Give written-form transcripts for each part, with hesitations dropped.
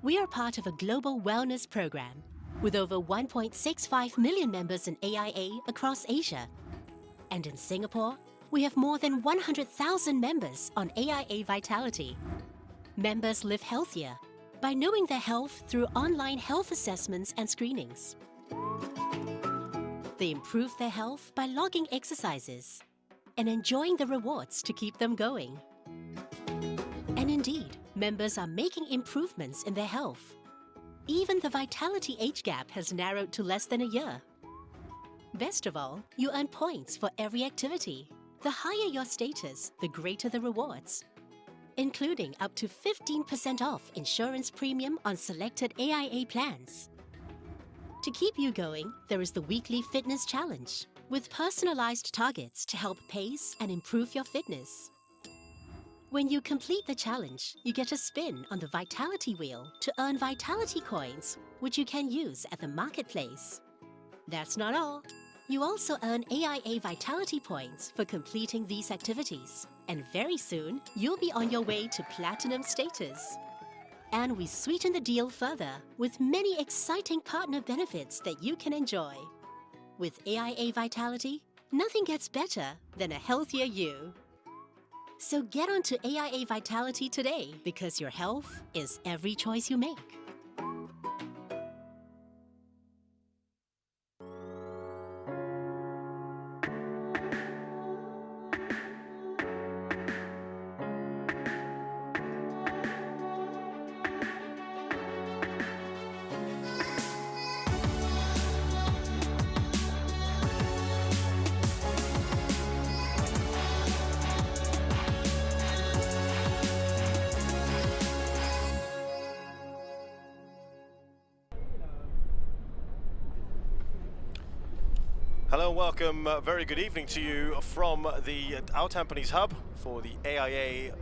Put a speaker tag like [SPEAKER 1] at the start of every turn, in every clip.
[SPEAKER 1] We are part of a global wellness program with over 1.65 million members in AIA across Asia. And in Singapore, we have more than 100,000 members on AIA Vitality. Members live healthier by knowing their health through online health assessments and screenings. They improve their health by logging exercises and enjoying the rewards to keep them going. And indeed, members are making improvements in their health. Even the vitality age gap has narrowed to less than a year. Best of all, you earn points for every activity. The higher your status, the greater the rewards, including up to 15% off insurance premium on selected AIA plans. To keep you going, there is the weekly fitness challenge with personalized targets to help pace and improve your fitness. When you complete the challenge, you get a spin on the Vitality Wheel to earn Vitality Coins, which you can use at the marketplace. That's not all. You also earn AIA Vitality Points for completing these activities. And very soon, you'll be on your way to Platinum status. And we sweeten the deal further with many exciting partner benefits that you can enjoy. With AIA Vitality, nothing gets better than a healthier you. So get onto AIA Vitality today because your health is every choice you make.
[SPEAKER 2] Hello and welcome, very good evening to you from the our Tampines hub for the AIA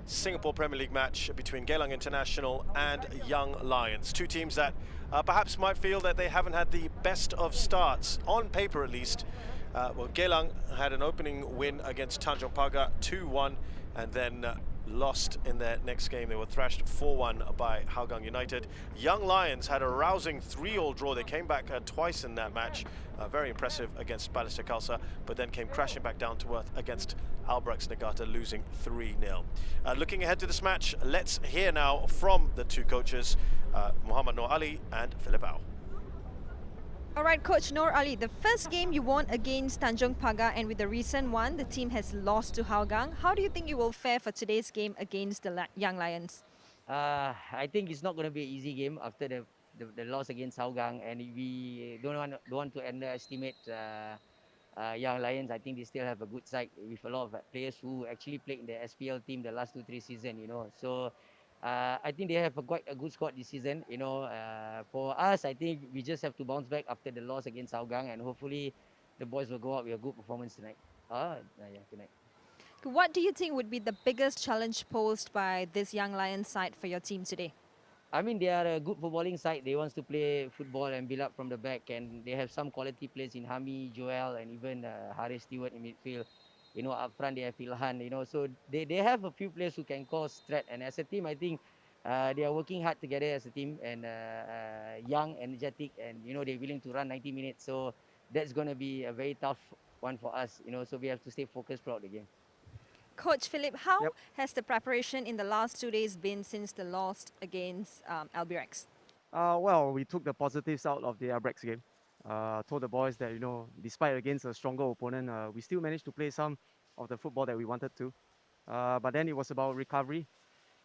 [SPEAKER 2] Singapore Premier League match between Geylang International and Young Lions. Two teams that perhaps might feel that they haven't had the best of starts, on paper at least. Well, Geylang had an opening win against Tanjong Pagar 2-1 and then lost in their next game. They were thrashed 4-1 by Hougang United. Young Lions had a rousing 3-3 draw. They came back twice in that match. Very impressive against Balestier Khalsa, but then came crashing back down to earth against Albrechts Negata, losing 3-0. Looking ahead to this match, let's hear now from the two coaches, Muhammad Noor Ali and Philip Au.
[SPEAKER 3] All right, Coach Noor Ali, the first game you won against Tanjong Pagar, and with the recent one, the team has lost to Hougang. How do you think you will fare for today's game against the Young Lions?
[SPEAKER 4] I think it's not going to be an easy game after the loss against Hougang, and we don't want to underestimate Young Lions. I think they still have a good side with a lot of players who actually played in the SPL team the last 2-3 seasons, you know. So I think they have quite a good squad this season, you know. For us, I think we just have to bounce back after the loss against Hougang, and hopefully the boys will go out with a good performance tonight. Tonight.
[SPEAKER 3] What do you think would be the biggest challenge posed by this Young Lions side for your team today?
[SPEAKER 4] I mean, they are a good footballing side. They want to play football and build up from the back, and they have some quality players in Hami, Joel, and even Haris Stewart in midfield. You know, up front they have Ilhan, you know, so they have a few players who can cause threat. And as a team, I think they are working hard together as a team, and young, energetic, and, you know, they're willing to run 90 minutes. So that's going to be a very tough one for us, you know, so we have to stay focused throughout the game.
[SPEAKER 3] Coach Philip, how has the preparation in the last 2 days been since the loss against Albrechts?
[SPEAKER 5] Well, we took the positives out of the Albrechts game. Told the boys that, you know, despite against a stronger opponent, we still managed to play some of the football that we wanted to. But then it was about recovery.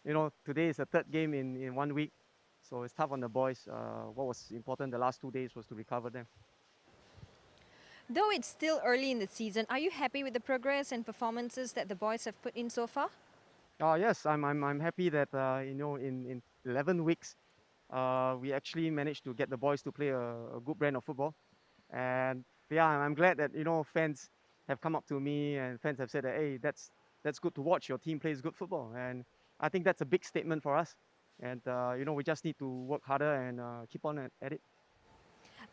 [SPEAKER 5] You know, today is the third game in 1 week, so it's tough on the boys. What was important the last 2 days was to recover them.
[SPEAKER 3] Though it's still early in the season, are you happy with the progress and performances that the boys have put in so far?
[SPEAKER 5] Yes, I'm happy that you know, in 11 weeks, we actually managed to get the boys to play a good brand of football. And yeah, I'm glad that, you know, fans have come up to me and fans have said that, hey, that's good to watch. Your team plays good football, and I think that's a big statement for us. And you know, we just need to work harder and keep on at it.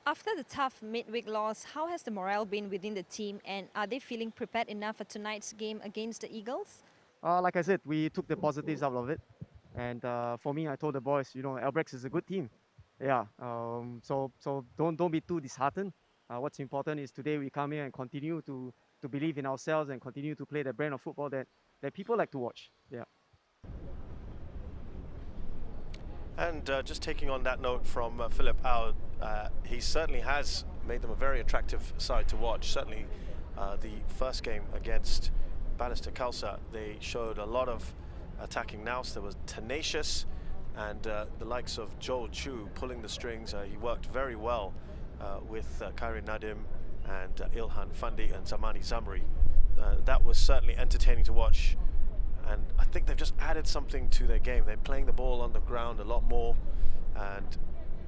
[SPEAKER 3] After the tough midweek loss, how has the morale been within the team, and are they feeling prepared enough for tonight's game against the Eagles?
[SPEAKER 5] Like I said, we took the positives out of it. And for me, I told the boys, Albrechts is a good team. Yeah. So don't be too disheartened. What's important is today we come here and continue to believe in ourselves and continue to play the brand of football that people like to watch. Yeah.
[SPEAKER 2] And just taking on that note from Philip Au, he certainly has made them a very attractive side to watch. Certainly the first game against Ballister Khalsa, they showed a lot of attacking nous. There was tenacious, and the likes of Joel Chu pulling the strings. He worked very well with Khairi Nadim and Ilhan Fundi and Zamani Zamri. That was certainly entertaining to watch. And I think they've just added something to their game. They're playing the ball on the ground a lot more. And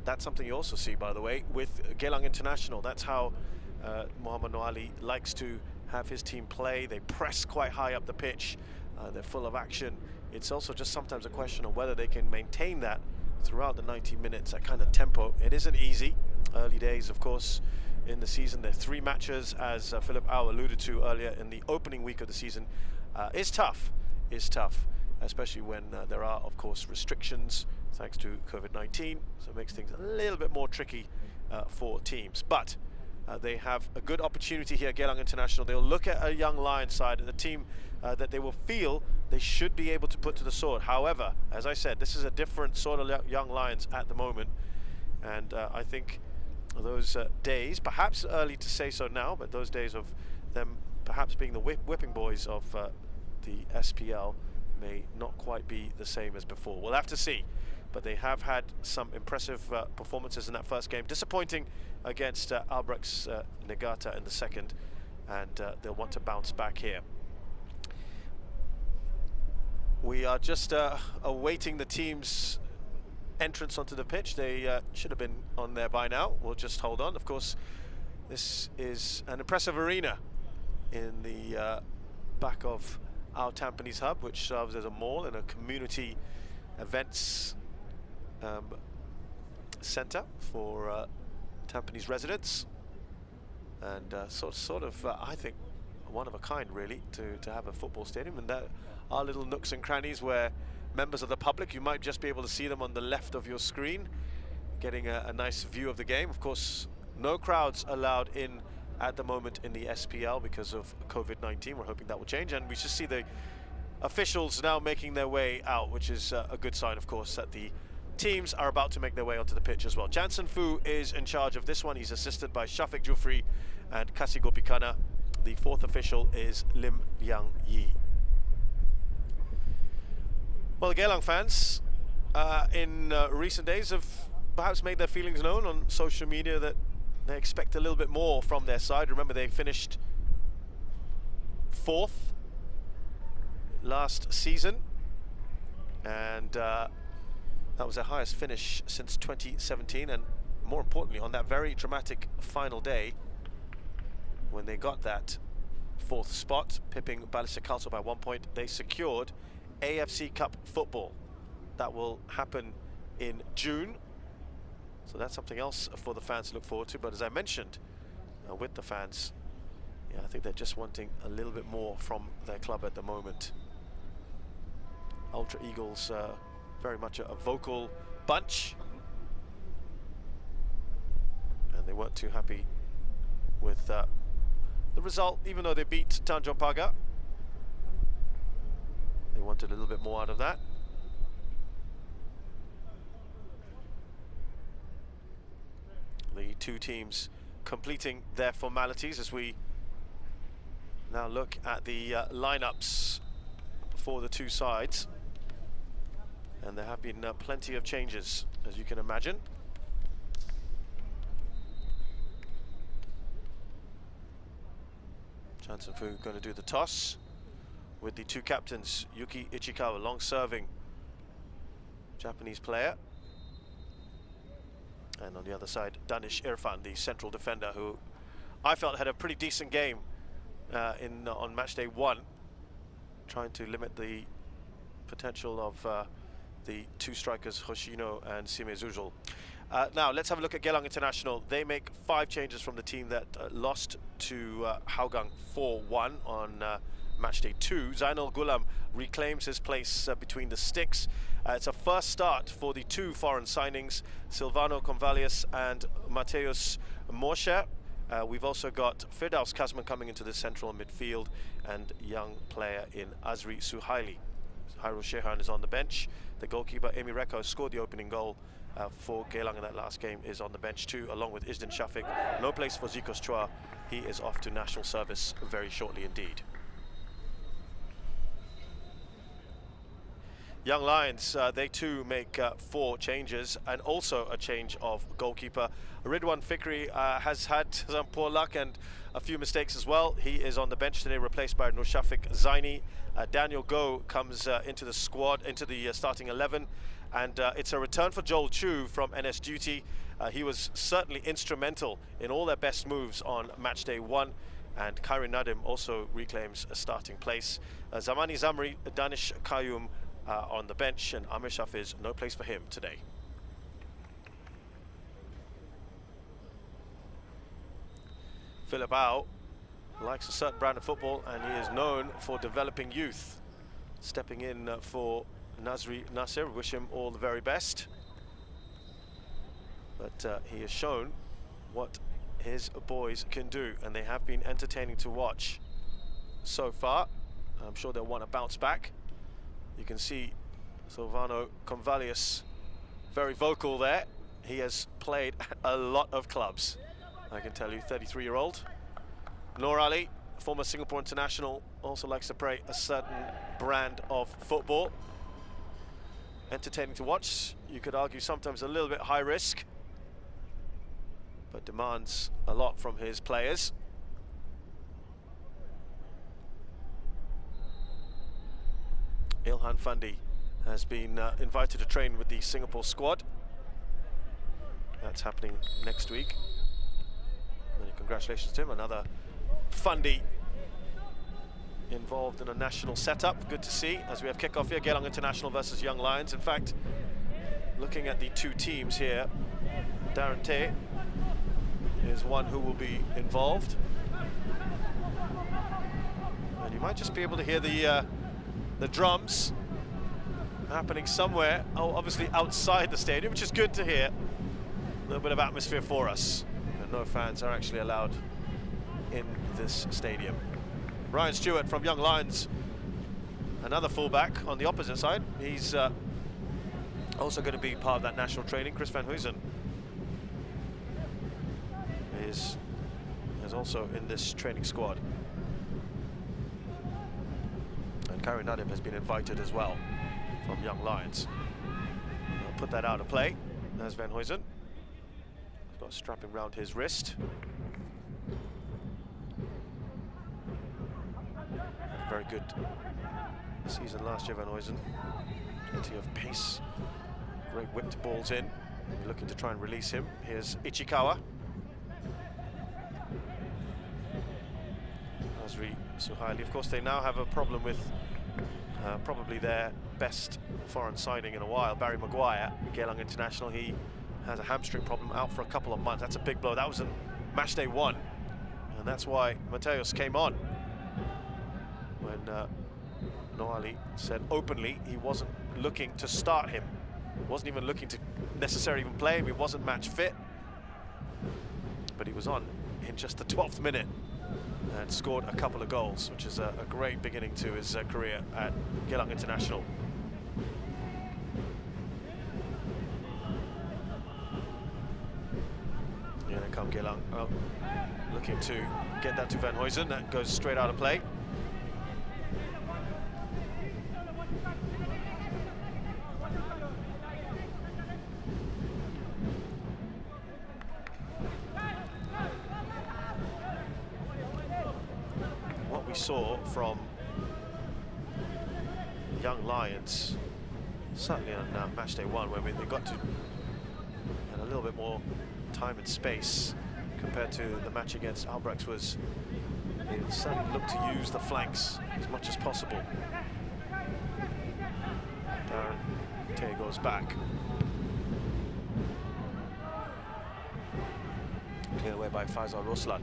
[SPEAKER 2] that's something you also see, by the way, with Geylang International. That's how Muhammad Noali likes to have his team play. They press quite high up the pitch. They're full of action. It's also just sometimes a question of whether they can maintain that throughout the 90 minutes, that kind of tempo. It isn't easy. Early days, of course, in the season. There are 3 matches, as Philip Au alluded to earlier in the opening week of the season. It's tough. Is tough, especially when there are, of course, restrictions thanks to COVID-19, so it makes things a little bit more tricky for teams. But they have a good opportunity here at Geylang International. They'll look at a Young Lions side, and the team that they will feel they should be able to put to the sword. However, as I said, this is a different sort of Young Lions at the moment, and I think those days, perhaps early to say so now, but those days of them perhaps being the whipping boys of the SPL may not quite be the same as before. We'll have to see, but they have had some impressive performances in that first game. Disappointing against Albrechts Negata in the second, and they'll want to bounce back here. We are just awaiting the team's entrance onto the pitch. They should have been on there by now. We'll just hold on. Of course, this is an impressive arena in the back of our Tampines hub, which serves as a mall and a community events center for Tampines residents, and sort of I think one of a kind, really, to have a football stadium. And there are little nooks and crannies where members of the public, you might just be able to see them on the left of your screen, getting a nice view of the game. Of course, no crowds allowed in at the moment in the SPL because of COVID-19. We're hoping that will change, and we just see the officials now making their way out, which is a good sign, of course, that the teams are about to make their way onto the pitch as well. Jansen Fu is in charge of this one. He's assisted by Shafiq Jufri and Kasi Gopikana. The 4th official is Lim Yang Yi. Well, the Geylang fans in recent days have perhaps made their feelings known on social media that they expect a little bit more from their side. Remember, they finished 4th last season, and that was their highest finish since 2017. And more importantly, on that very dramatic final day, when they got that 4th spot, pipping Ballister Khalsa by 1 point, they secured AFC Cup football. That will happen in June. So that's something else for the fans to look forward to. But as I mentioned, with the fans, yeah, I think they're just wanting a little bit more from their club at the moment. Ultra Eagles, very much a vocal bunch, and they weren't too happy with the result, even though they beat Tanjung Pagar. They wanted a little bit more out of that. The 2 teams completing their formalities as we now look at the lineups for the 2 sides. And there have been plenty of changes, as you can imagine. Jansen Fu going to do the toss with the 2 captains, Yuki Ichikawa, long-serving Japanese player. And on the other side, Danish Irfan, the central defender, who I felt had a pretty decent game on match day 1, trying to limit the potential of the 2 strikers, Hoshino and Sime Zuzul. Now, let's have a look at Geylang International. They make 5 changes from the team that lost to Hougang 4-1 on matchday 2. Zainal Gulam reclaims his place between the sticks. It's a first start for the 2 foreign signings, Silvano Convalius and Mateus Moshe. We've also got Firdaus Kazman coming into the central midfield, and young player in Azri Suhaili. Hairul Shehan is on the bench. The goalkeeper, Mereka, scored the opening goal for Geylang in that last game, is on the bench too, along with Isdin Shafiq. No place for Zikos Chua. He is off to national service very shortly indeed. Young Lions, they too make 4 changes, and also a change of goalkeeper. Ridwan Fikri has had some poor luck and a few mistakes as well. He is on the bench today, replaced by Nurshafik Zaini. Daniel Goh comes into the squad, into the starting 11, and it's a return for Joel Chu from NS duty. He was certainly instrumental in all their best moves on match day 1, and Khairi Nadim also reclaims a starting place. Zamani Zamri, Danish Qayyum on the bench, and Amir Shafiz, no place for him today. Philip Au likes a certain brand of football, and he is known for developing youth. Stepping in for Nazri Nasir, wish him all the very best. But he has shown what his boys can do, and they have been entertaining to watch so far. I'm sure they'll want to bounce back. You can see Silvano Convalius very vocal there. He has played a lot of clubs, I can tell you. 33-year-old. Noor Ali, former Singapore international, also likes to play a certain brand of football. Entertaining to watch. You could argue sometimes a little bit high risk, but demands a lot from his players. Ilhan Fandi has been invited to train with the Singapore squad. That's happening next week. Many congratulations to him. Another Fandi involved in a national setup. Good to see as we have kickoff here. Geylang International versus Young Lions. In fact, looking at the 2 teams here, Darren Tay is one who will be involved. And you might just be able to hear the drums happening somewhere, obviously outside the stadium, which is good to hear. A little bit of atmosphere for us. And no fans are actually allowed in this stadium. Ryan Stewart from Young Lions, another fullback on the opposite side. He's also going to be part of that national training. Chris Van Huysen is also in this training squad. And Khairi Nadim has been invited as well from Young Lions. I'll put that out of play. There's Van Huysen. He's got strapping round his wrist. Had a very good season last year, Van Huysen. Plenty of pace. Great whipped balls in. We're looking to try and release him. Here's Ichikawa. Azri Suhaili. Of course, they now have a problem with probably their best foreign signing in a while, Barry Maguire, Geylang International. He has a hamstring problem, out for a couple of months. That's a big blow. That was in match day 1, and that's why Mateus came on when Noali said openly he wasn't looking to start him, wasn't even looking to necessarily even play him. He wasn't match fit, but he was on in just the 12th minute and scored a couple of goals, which is a great beginning to his career at Geylang International. Here they come, Geylang. Oh, looking to get that to Van Huysen. That goes straight out of play. Saw from Young Lions, certainly on match day 1, when they got to had a little bit more time and space compared to the match against Albrechts, was they certainly looked to use the flanks as much as possible. Darren Tay goes back. Cleared away by Faisal Roslan.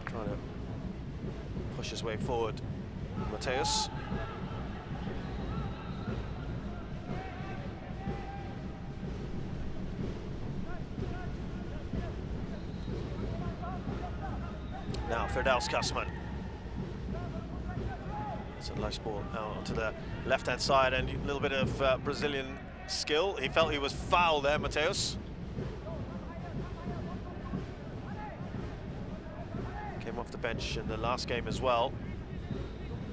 [SPEAKER 2] Trying to push his way forward. Mateus. Now Firdaus Kasman. It's a nice ball out onto the left-hand side, and a little bit of Brazilian skill. He felt he was foul there, Mateus. Came off the bench in the last game as well.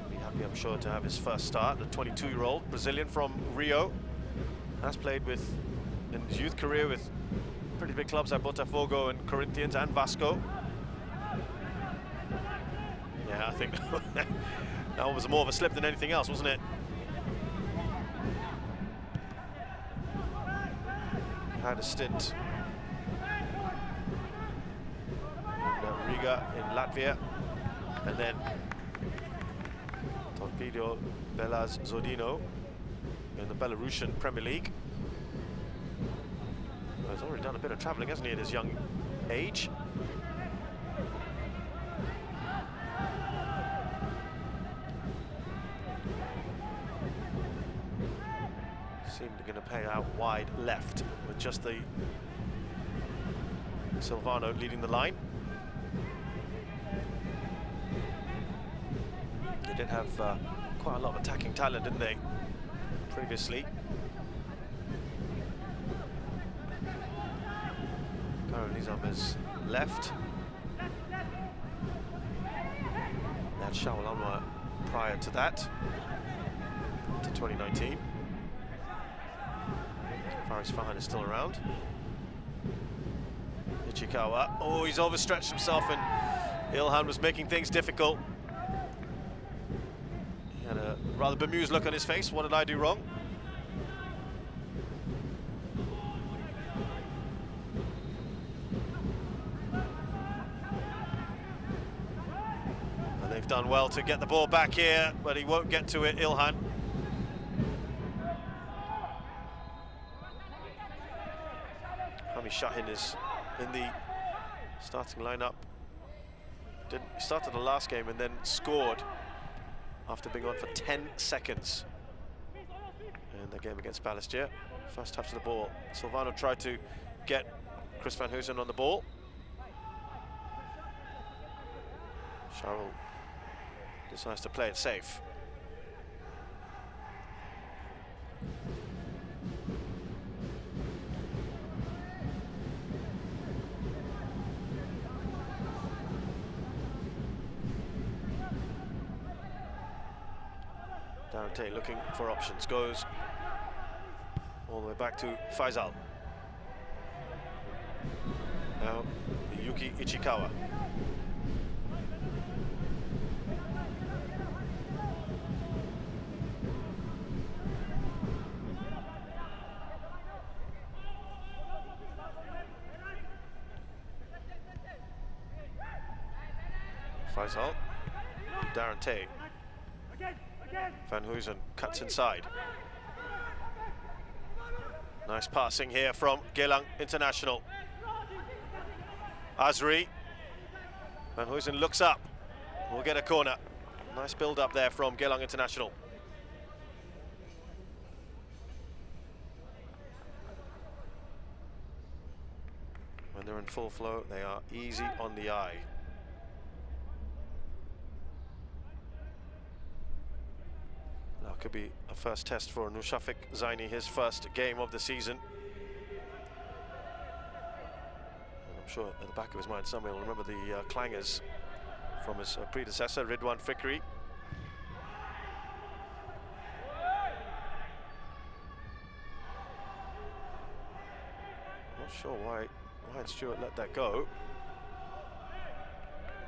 [SPEAKER 2] Be happy, I'm sure, to have his first start. The 22-year-old Brazilian from Rio has played in his youth career with pretty big clubs like Botafogo and Corinthians and Vasco. Yeah, I think that was more of a slip than anything else, wasn't it? Had a stint in Riga in Latvia, and then Torpedo Belaz Zodino in the Belarusian Premier League. Well, he's already done a bit of travelling, hasn't he, at his young age? Seemed going to play out wide left with just the Silvano leading the line. They did have quite a lot of attacking talent, didn't they, previously? Karan Nizam is left. They had Shawal Anwar prior to that, to 2019. Faris Fahan is still around. Ichikawa, oh, he's overstretched himself, and Ilhan was making things difficult. He had a rather bemused look on his face. What did I do wrong? And they've done well to get the ball back here, but he won't get to it, Ilhan. Shahin is in the starting lineup. He started the last game and then scored after being on for 10 seconds in the game against Balestier. First touch of the ball. Silvano tried to get Chris van Hoosen on the ball. Charles decides to play it safe. Darante looking for options, goes all the way back to Faisal. Now Yuki Ichikawa. Faisal, Darante. Van Hoosen cuts inside. Nice passing here from Geylang International. Azri. Van Hoosen looks up. We'll get a corner. Nice build up there from Geylang International. When they're in full flow, they are easy on the eye. That could be a first test for Nushafik Zaini, his first game of the season. And I'm sure at the back of his mind somewhere will remember the clangers from his predecessor, Ridwan Fikri. Not sure why Stewart let that go.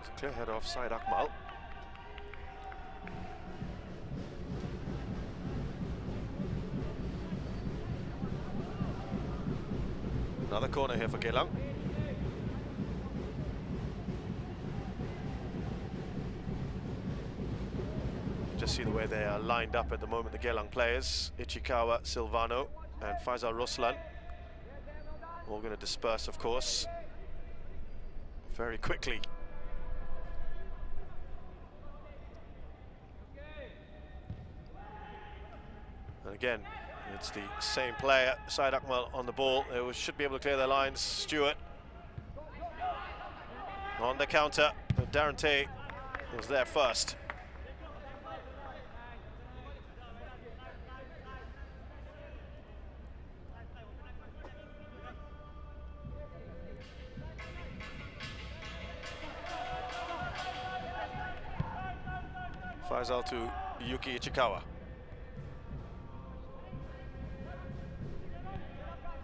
[SPEAKER 2] It's a clear header offside Akmal. Another corner here for Geylang. Just see the way they are lined up at the moment, the Geylang players. Ichikawa, Silvano and Faisal Ruslan. All going to disperse, of course, very quickly. Again, it's the same player, Syed Akmal on the ball. They should be able to clear their lines. Stewart on the counter. Darren Tay was there first. Faisal to Yuki Ichikawa.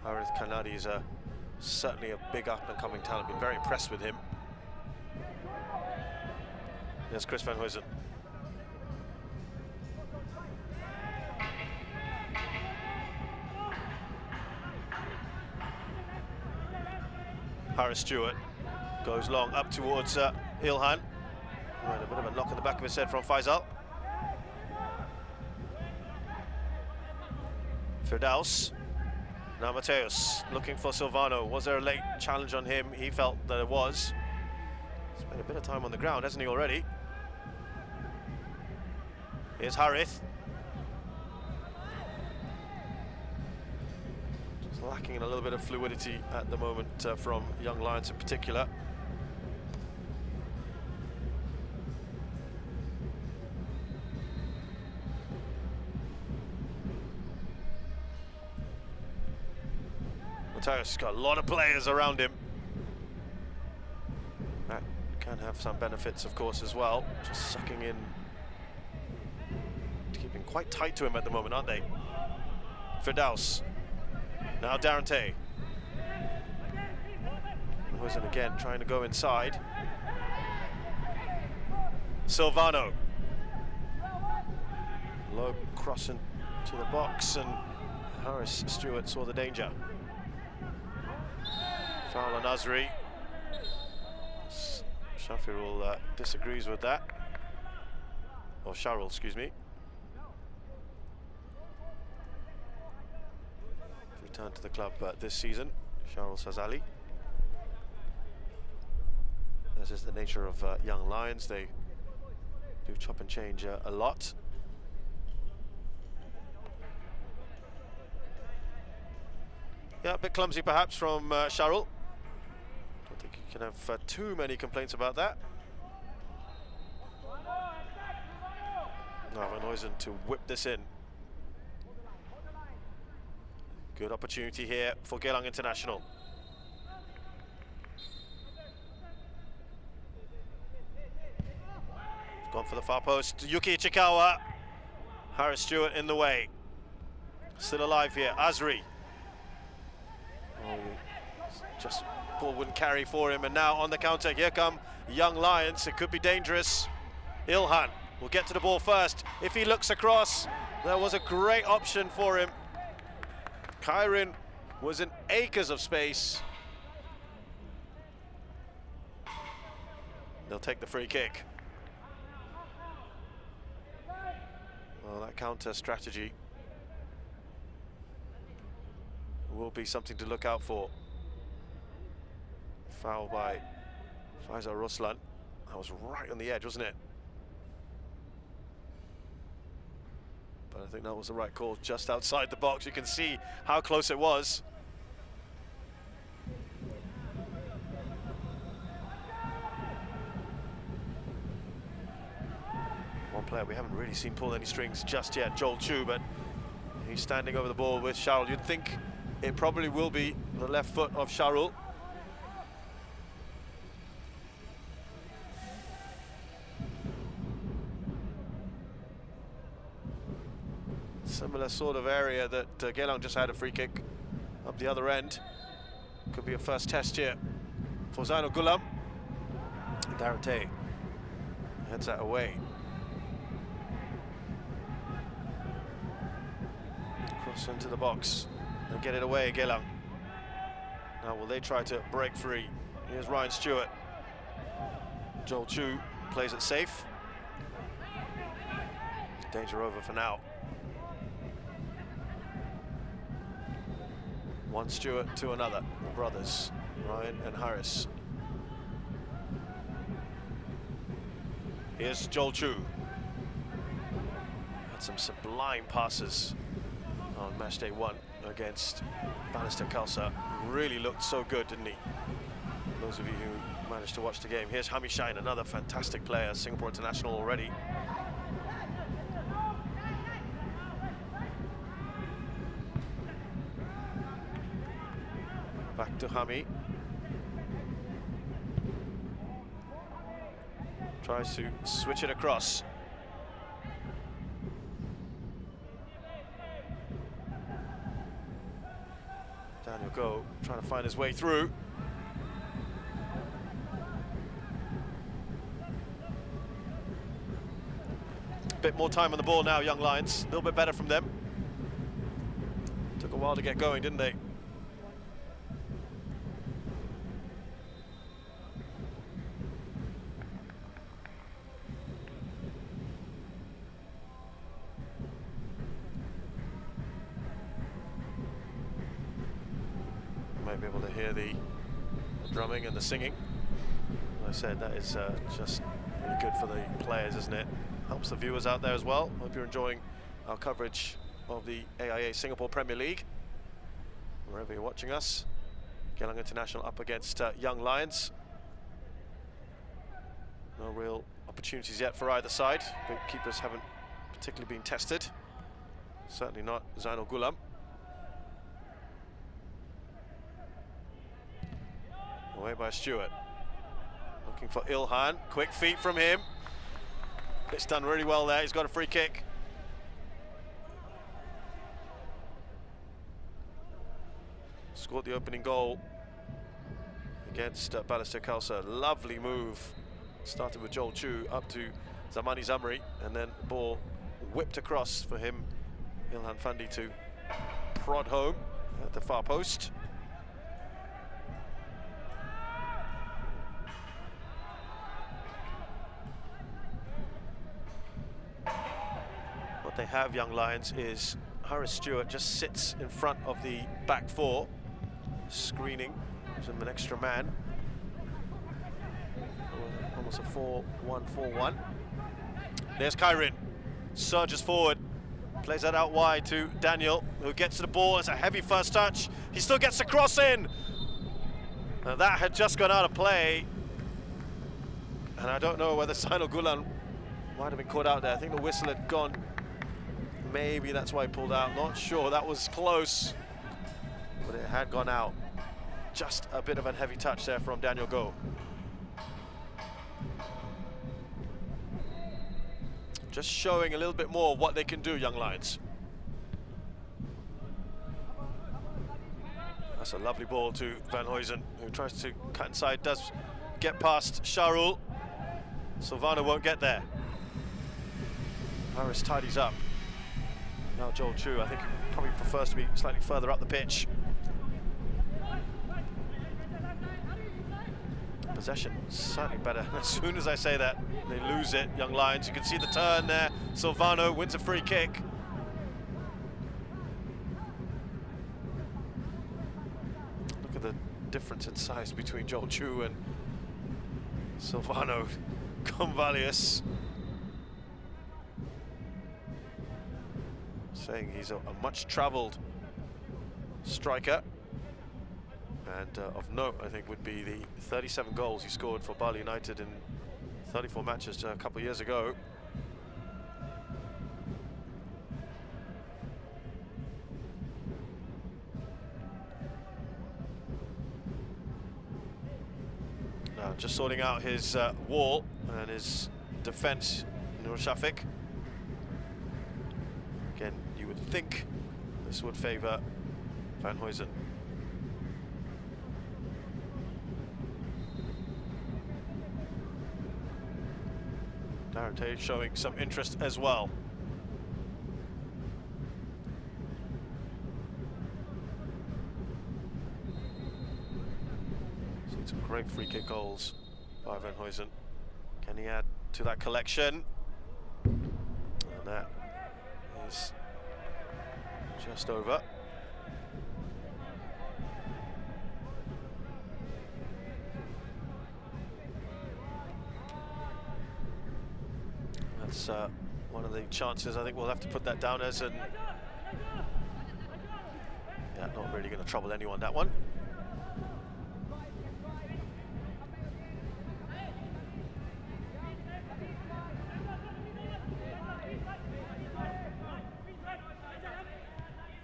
[SPEAKER 2] Harith Kanadi is certainly a big up-and-coming talent. Been very impressed with him. There's Chris van Huysen. Harris Stewart goes long up towards Ilhan. Right, a bit of a knock in the back of his head from Faisal. Firdaus. Now Mateus looking for Silvano. Was there a late challenge on him? He felt that it was. Spent a bit of time on the ground, hasn't he, already? Here's Harith. Just lacking in a little bit of fluidity at the moment from Young Lions in particular. Mateus got a lot of players around him. That can have some benefits, of course, as well. Just sucking in, keeping quite tight to him at the moment, aren't they? Firdaus. Now Darren Tay. Huysen again trying to go inside. Silvano. Low crossing to the box, and Harris Stewart saw the danger. Foul on Azri. Shafirul disagrees with that. Or Sharul, excuse me. Returned to the club this season, Sharul Sazali. As is the nature of Young Lions, they do chop and change a lot. Yeah, a bit clumsy perhaps from Sharul. Don't think you can have too many complaints about that. Now Van Huysen to whip this in. Good opportunity here for Geylang International. Gone for the far post. Yuki Ichikawa. Harris Stewart in the way. Still alive here. Azri. Oh, just ball wouldn't carry for him, and now on the counter, here come Young Lions. It could be dangerous. Ilhan will get to the ball first. If he looks across, there was a great option for him. Kairin was in acres of space. They'll take the free kick. Well, that counter strategy will be something to look out for. Foul by Faisal Ruslan. That was right on the edge, wasn't it? But I think that was the right call, just outside the box. You can see how close it was. One player we haven't really seen pull any strings just yet, Joel Chu, but he's standing over the ball with Sharul. You'd think it probably will be the left foot of Sharul. Similar sort of area that Geylang just had a free kick up the other end. Could be a first test here for Zainul Gulam. Darren Tay heads that away. Cross into the box and get it away, Geylang. Now will they try to break free? Here's Ryan Stewart. Joel Chu plays it safe. Danger over for now. One Stewart to another, the brothers, Ryan and Harris. Here's Joel Chu. Had some sublime passes on match day 1 against Ballister Khalsa. Really looked so good, didn't he? Those of you who managed to watch the game. Here's Hami Shine, another fantastic player, Singapore international already. Back to Hami. Tries to switch it across. Daniel Goh trying to find his way through. Bit more time on the ball now, Young Lions. A little bit better from them. Took a while to get going, didn't they? Might be able to hear the drumming and the singing. As I said, that is just really good for the players, isn't it? Helps the viewers out there as well. Hope you're enjoying our coverage of the AIA Singapore Premier League. Wherever you're watching us, Geylang International up against Young Lions. No real opportunities yet for either side. Goalkeepers haven't particularly been tested. Certainly not Zainul Gulam. Away by Stewart. Looking for Ilhan. Quick feet from him. It's done really well there. He's got a free kick. Scored the opening goal against Ballister Khalsa. Lovely move. Started with Joel Chu up to Zamani Zamri, and then the ball whipped across for him, Ilhan Fandi, to prod home at the far post. What they have, Young Lions, is Harris Stewart just sits in front of the back four, screening, gives him an extra man. Almost a 4-1-4-1. There's Kyrin, surges forward, plays that out wide to Daniel, who gets to the ball. It's a heavy first touch. He still gets the cross in. Now that had just gone out of play, and I don't know whether Zainul Gulam might have been caught out there. I think the whistle had gone. Maybe that's why he pulled out. Not sure. That was close, but it had gone out. Just a bit of a heavy touch there from Daniel Goh. Just showing a little bit more of what they can do, Young Lions. That's a lovely ball to Van Huysen, who tries to cut inside, does get past Sharul. Silvano won't get there. Harris tidies up. Now Joel Chu, I think he probably prefers to be slightly further up the pitch. Possession certainly better. As soon as I say that, they lose it, Young Lions. You can see the turn there. Silvano wins a free kick. Look at the difference in size between Joel Chu and Silvano Convalius. Saying he's a much-travelled striker. And of note, I think, would be the 37 goals he scored for Bali United in 34 matches a couple of years ago. Now, just sorting out his wall and his defence, Nur Shafiq. Again, you would think this would favour Van Huysen. Darren Tate showing some interest as well. Seen some great free kick goals by Van Huysen. Can he add to that collection? And that is just over. That's one of the chances. I think we'll have to put that down as an really going to trouble anyone, that one.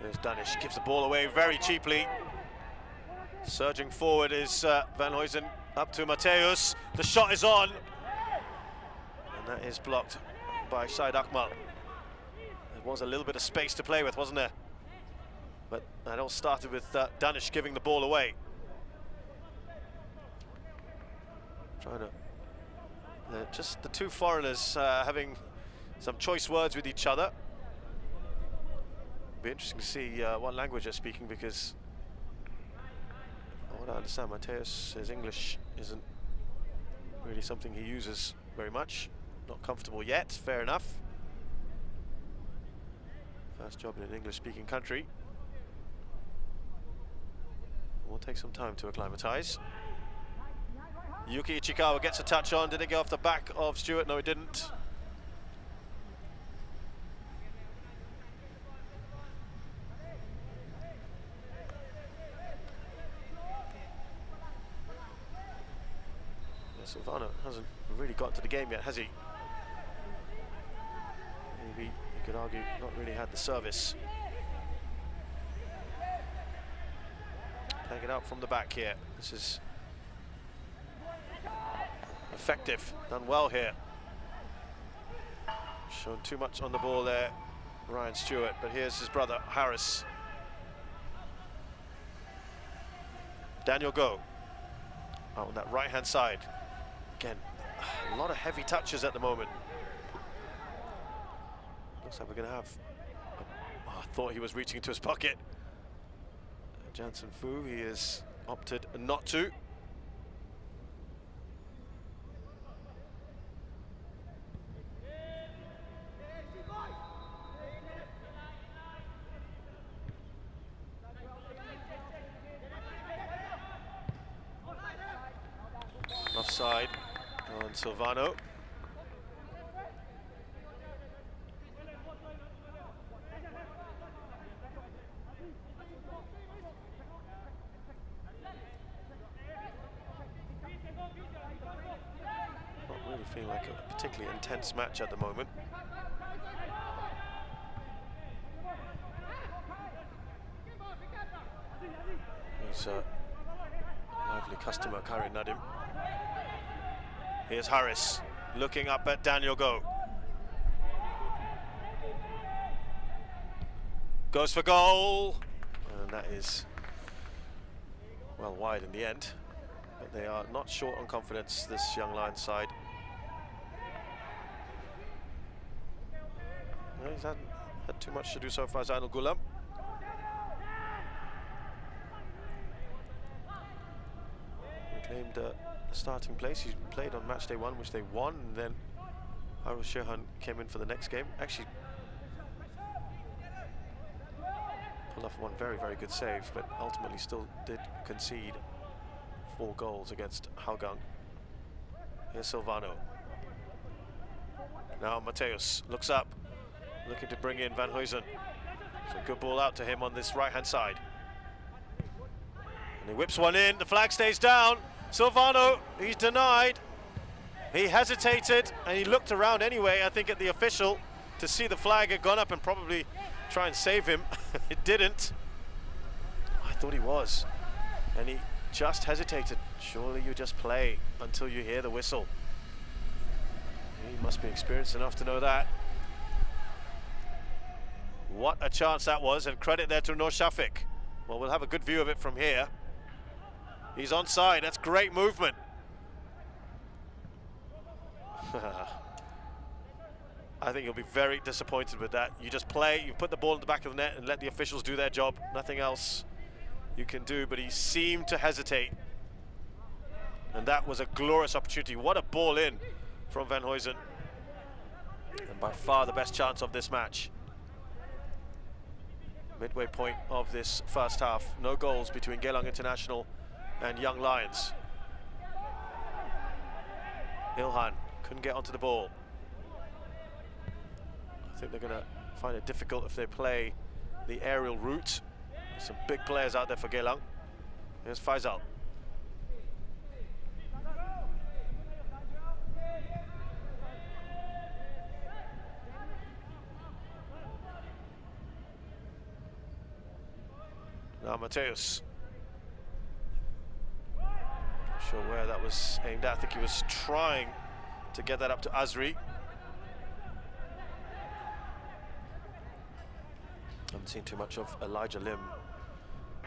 [SPEAKER 2] There's Danish, gives the ball away very cheaply. Surging forward is Van Huysen, up to Mateus. The shot is on. And that is blocked by Said Akmal. There was a little bit of space to play with, wasn't there? But that all started with Danish giving the ball away. Trying to... just the two foreigners having some choice words with each other. Be interesting to see what language they're speaking, because what I understand, Mateus, his English isn't really something he uses very much. Not comfortable yet, fair enough. First job in an English-speaking country. Will take some time to acclimatise. Yuki Ichikawa gets a touch on. Did it go off the back of Stewart? No, it didn't. Silvano hasn't really got to the game yet, has he? Maybe you could argue not really had the service. Playing it out from the back here. This is effective, done well here. Shown too much on the ball there, Ryan Stewart, but here's his brother, Harris. Daniel Go, out on that right-hand side. Again, a lot of heavy touches at the moment. Looks like we're going to have... Oh, I thought he was reaching into his pocket. Jansen Fu, he has opted not to. Offside on Silvano. Not really feeling like a particularly intense match at the moment. He's a lively customer, Karin Nadim. Here's Harris, looking up at Daniel Go. Goes for goal, and that is well wide in the end. But they are not short on confidence, this Young Lions side. No, he's had too much to do so far, Zainul Gulam. Reclaimed the starting place. He played on match day 1, which they won, and then Harus Shehan came in for the next game. Actually pulled off one very, very good save, but ultimately still did concede 4 goals against Hougang. Here's Silvano. Now Mateus looks up, looking to bring in Van Huysen. It's a good ball out to him on this right-hand side. And he whips one in, the flag stays down. Silvano, he's denied. He hesitated and he looked around anyway, I think, at the official to see the flag had gone up and probably try and save him. It didn't. I thought he was. And he just hesitated. Surely you just play until you hear the whistle. He must be experienced enough to know that. What a chance that was, and credit there to Nur Shafiq. Well, we'll have a good view of it from here. He's onside, that's great movement. I think he'll be very disappointed with that. You just play, you put the ball in the back of the net and let the officials do their job. Nothing else you can do, but he seemed to hesitate. And that was a glorious opportunity. What a ball in from Van Huysen. And by far the best chance of this match. Midway point of this first half. No goals between Geylang International and Young Lions. Ilhan couldn't get onto the ball. I think they're going to find it difficult if they play the aerial route. Some big players out there for Geylang. Here's Faisal. Now Mateus. Not sure where that was aimed at. I think he was trying to get that up to Azri. Haven't seen too much of Elijah Lim,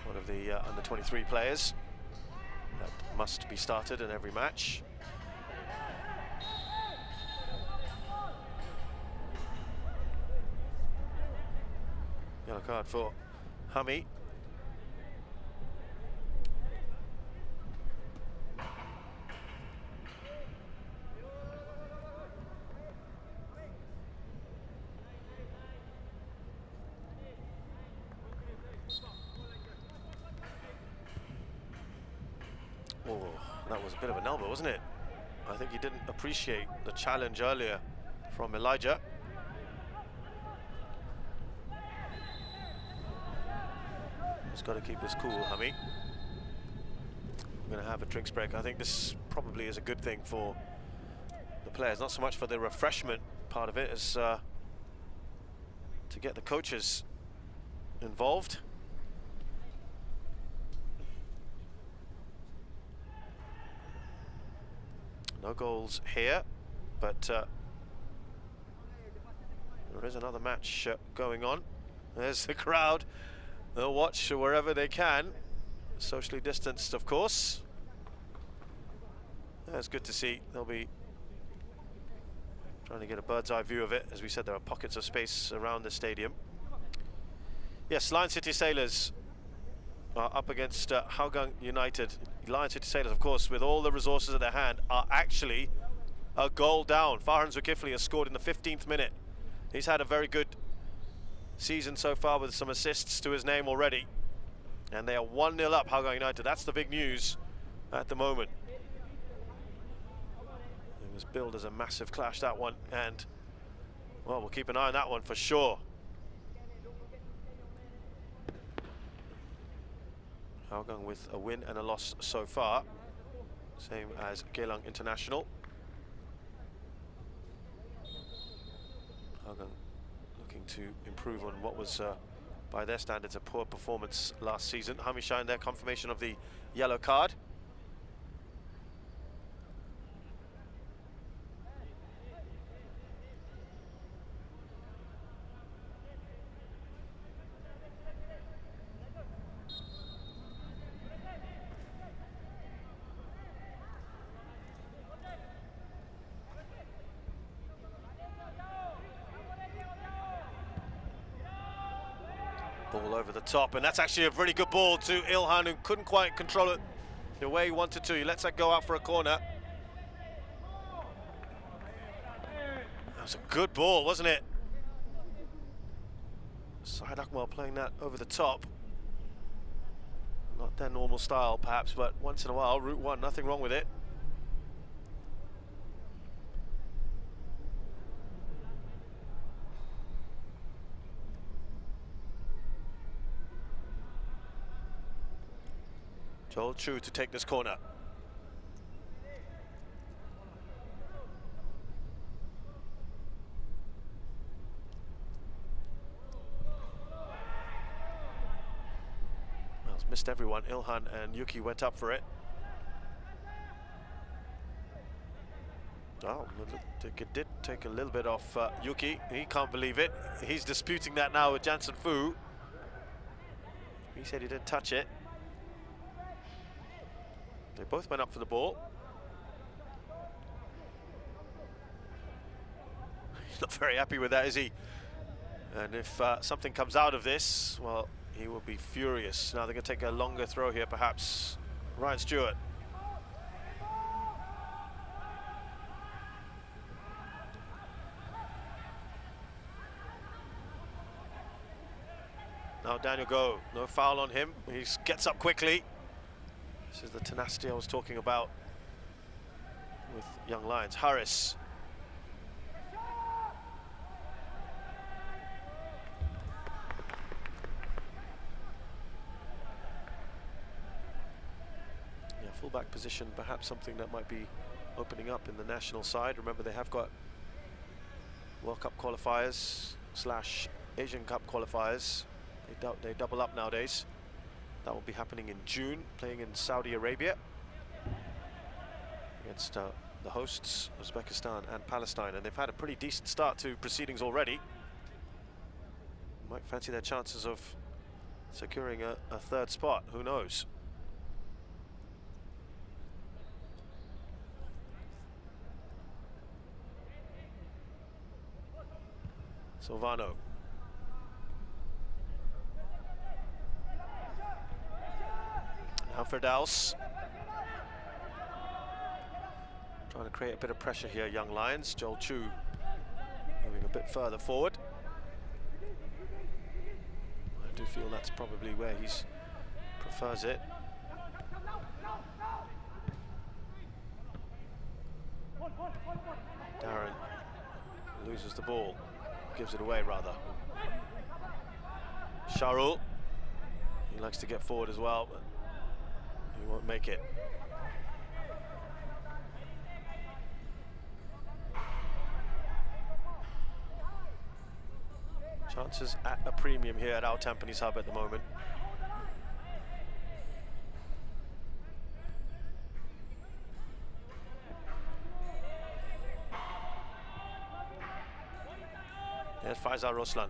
[SPEAKER 2] one of the under-23 players that must be started in every match. Yellow card for Hami. Oh, that was a bit of an elbow, wasn't it? I think he didn't appreciate the challenge earlier from Elijah. He's got to keep this cool, Hami. We're going to have a drinks break. I think this probably is a good thing for the players, not so much for the refreshment part of it as to get the coaches involved. No goals here, but there is another match going on. There's the crowd. They'll watch wherever they can. Socially distanced, of course. That's good to see. They'll be trying to get a bird's eye view of it. As we said, there are pockets of space around the stadium. Yes, Lion City Sailors are up against Hougang United. Lion City Sailors, of course, with all the resources at their hand, are actually a goal down. Farhan Zulkifli has scored in the 15th minute. He's had a very good season so far with some assists to his name already. And they are 1-0 up, Hougang United. That's the big news at the moment. It was billed as a massive clash, that one. And, well, we'll keep an eye on that one for sure. Hougang with a win and a loss so far, same as Geylang International. Hougang looking to improve on what was, by their standards, a poor performance last season. Hami Shine there, confirmation of the yellow card. Ball over the top, and that's actually a really good ball to Ilhan, who couldn't quite control it the way he wanted to. He lets that go out for a corner. That was a good ball, wasn't it? Syed Akmal playing that over the top. Not their normal style, perhaps, but once in a while, Route 1, nothing wrong with it. Joel Chu to take this corner. Well, it's missed everyone. Ilhan and Yuki went up for it. Oh, it did take a little bit off Yuki. He can't believe it. He's disputing that now with Jansen Fu. He said he didn't touch it. They both went up for the ball. He's not very happy with that, is he? And if something comes out of this, well, he will be furious. Now they're going to take a longer throw here, perhaps. Ryan Stewart. Now Daniel Go, no foul on him. He gets up quickly. This is the tenacity I was talking about with Young Lions. Harris. fullback position, perhaps something that might be opening up in the national side. Remember, they have got World Cup qualifiers / Asian Cup qualifiers. They double up nowadays. That will be happening in June, playing in Saudi Arabia against the hosts, Uzbekistan and Palestine. And they've had a pretty decent start to proceedings already. Might fancy their chances of securing a third spot, who knows? Silvano. Now Firdaus. Trying to create a bit of pressure here, Young Lions. Joel Chu moving a bit further forward. I do feel that's probably where he prefers it. Darren loses the ball, gives it away rather. Sharul, he likes to get forward as well, but he won't make it. Chances at a premium here at our Tampines Hub at the moment. There's Faisal Roslan.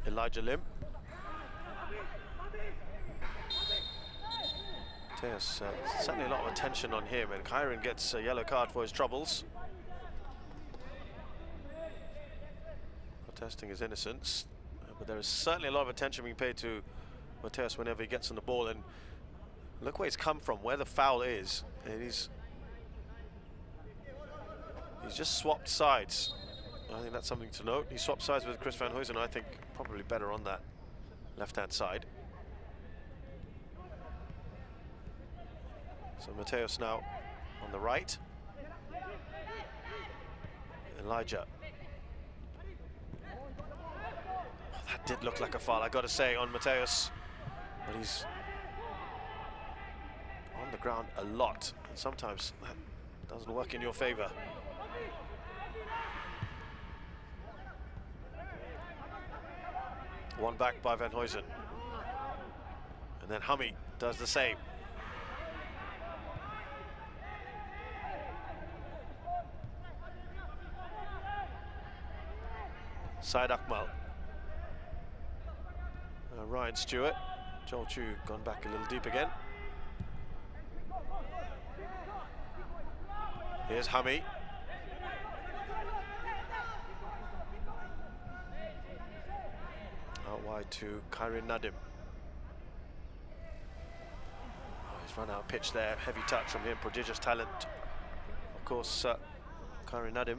[SPEAKER 2] Elijah Lim. There's certainly a lot of attention on him, and Kyron gets a yellow card for his troubles. Protesting his innocence, but there is certainly a lot of attention being paid to Mateus whenever he gets on the ball, and look where he's come from, where the foul is, and he's just swapped sides. I think that's something to note. He swapped sides with Chris Van Huysen, I think probably better on that left-hand side. So Mateus now on the right. Elijah. Oh, that did look like a foul, I got to say, on Mateus. But he's on the ground a lot, and sometimes that doesn't work in your favor. One back by Van Huysen. And then Hammy does the same. Syed Akmal. Ryan Stewart. Joel Chu gone back a little deep again. Here's Hammy. Out wide to Kyrin Nadim. Oh, he's run out of pitch there. Heavy touch from him. Prodigious talent. Of course, Kyrin Nadim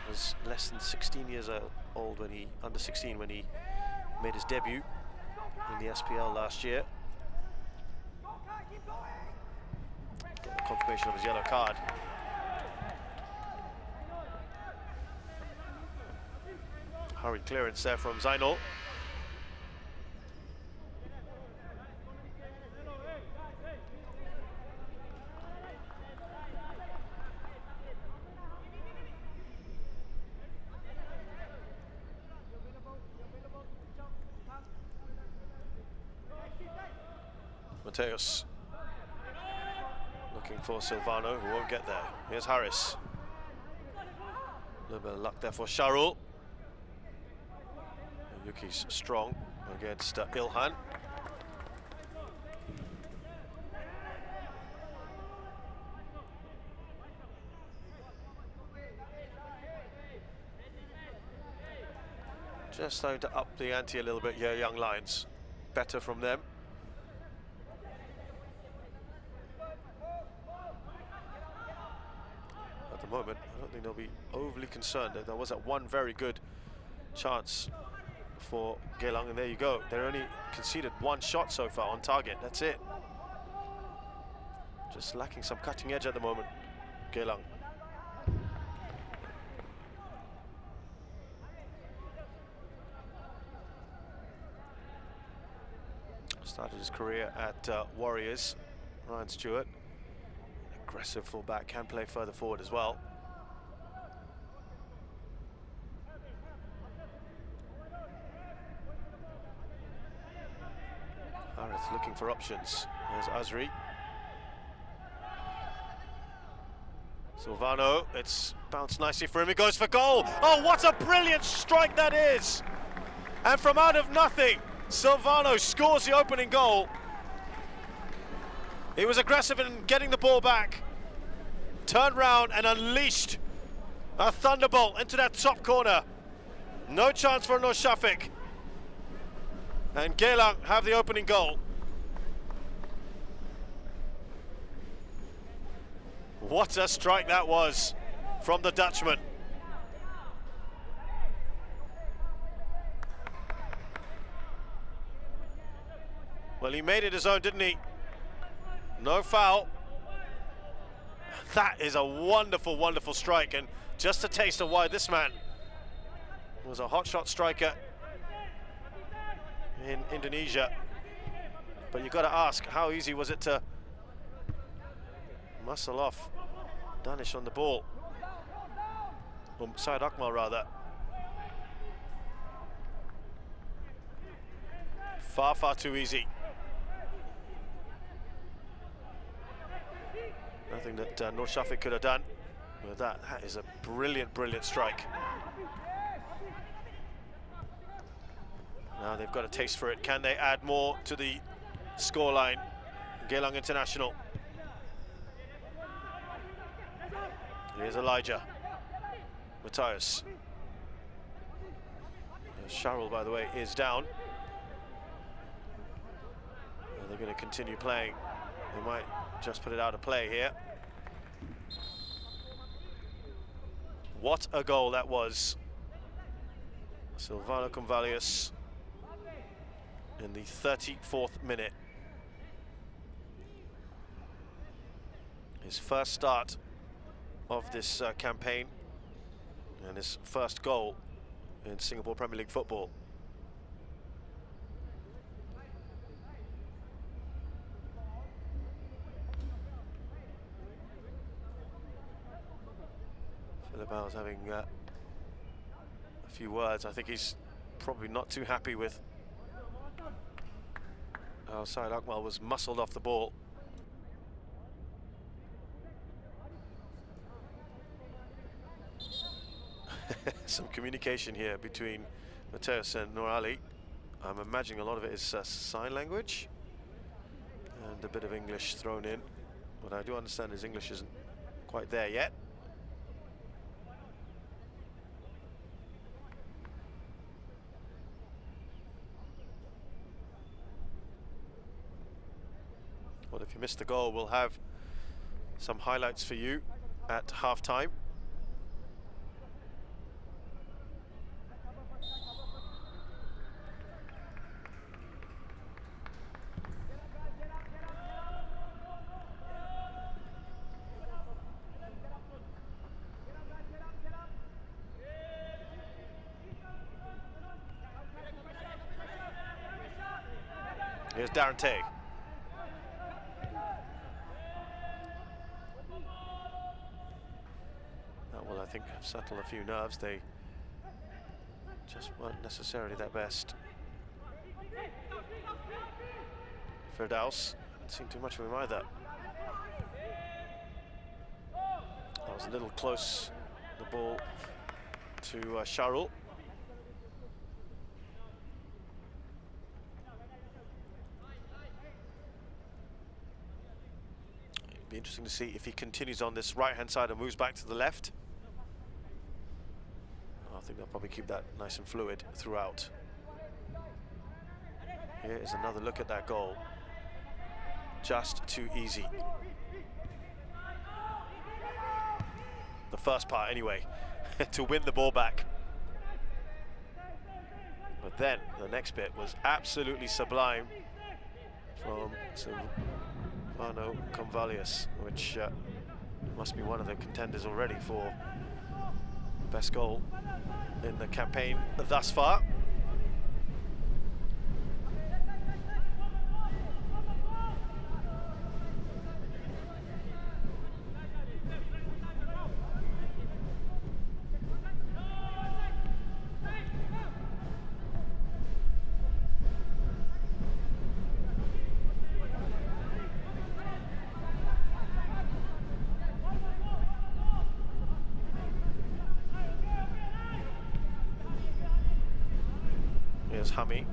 [SPEAKER 2] was less than 16 years old when he, under 16, when he made his debut in the SPL last year. Got the confirmation of his yellow card. Hurried clearance there from Zainul. Mateus looking for Silvano, who won't get there. Here's Harris. A little bit of luck there for Sharul. Yuki's strong against Ilhan. Just starting to up the ante a little bit here, Young Lions. Better from them. At the moment, I don't think they'll be overly concerned. There was that one very good chance for Geylang, and there you go. They're only conceded one shot so far on target. That's it. Just lacking some cutting edge at the moment, Geylang. Started his career at Warriors. Ryan Stewart, aggressive fullback, can play further forward as well. Harris looking for options. There's Azri. Silvano, it's bounced nicely for him, he goes for goal! Oh, what a brilliant strike that is! And from out of nothing, Silvano scores the opening goal. He was aggressive in getting the ball back, turned round and unleashed a thunderbolt into that top corner. No chance for Nur Shafik. And Geylang have the opening goal. What a strike that was from the Dutchman. Well, he made it his own, didn't he? No foul. That is a wonderful, wonderful strike, and just a taste of why this man was a hotshot striker in Indonesia. But you've got to ask, how easy was it to muscle off Danish on the ball? Or Syed Akmal, rather. Far, far too easy. Nothing that Nur Shafik could have done with that. That is a brilliant, brilliant strike. Now they've got a taste for it. Can they add more to the scoreline? Geylang International. Here's Elijah. Matthias. Sharrell, by the way, is down. And they're going to continue playing. They might just put it out of play here. What a goal that was. Silvano Convalius in the 34th minute. His first start of this campaign and his first goal in Singapore Premier League football. Philip having a few words. I think he's probably not too happy with how Syed Akmal was muscled off the ball. Some communication here between Mateus and Nur Ali. I'm imagining a lot of it is sign language and a bit of English thrown in. But I do understand his English isn't quite there yet. Well, if you missed the goal, we'll have some highlights for you at half-time. Here's Darren Tay. That will, I think, settle a few nerves. They just weren't necessarily their best. Firdaus, didn't seem too much of him either. That was a little close, the ball to Sharrell. Be interesting to see if he continues on this right-hand side and moves back to the left. I think they'll probably keep that nice and fluid throughout. Here is another look at that goal. Just too easy. The first part, anyway, to win the ball back. But then the next bit was absolutely sublime from Silvano Convalius, which must be one of the contenders already for best goal in the campaign thus far. Here's Hami.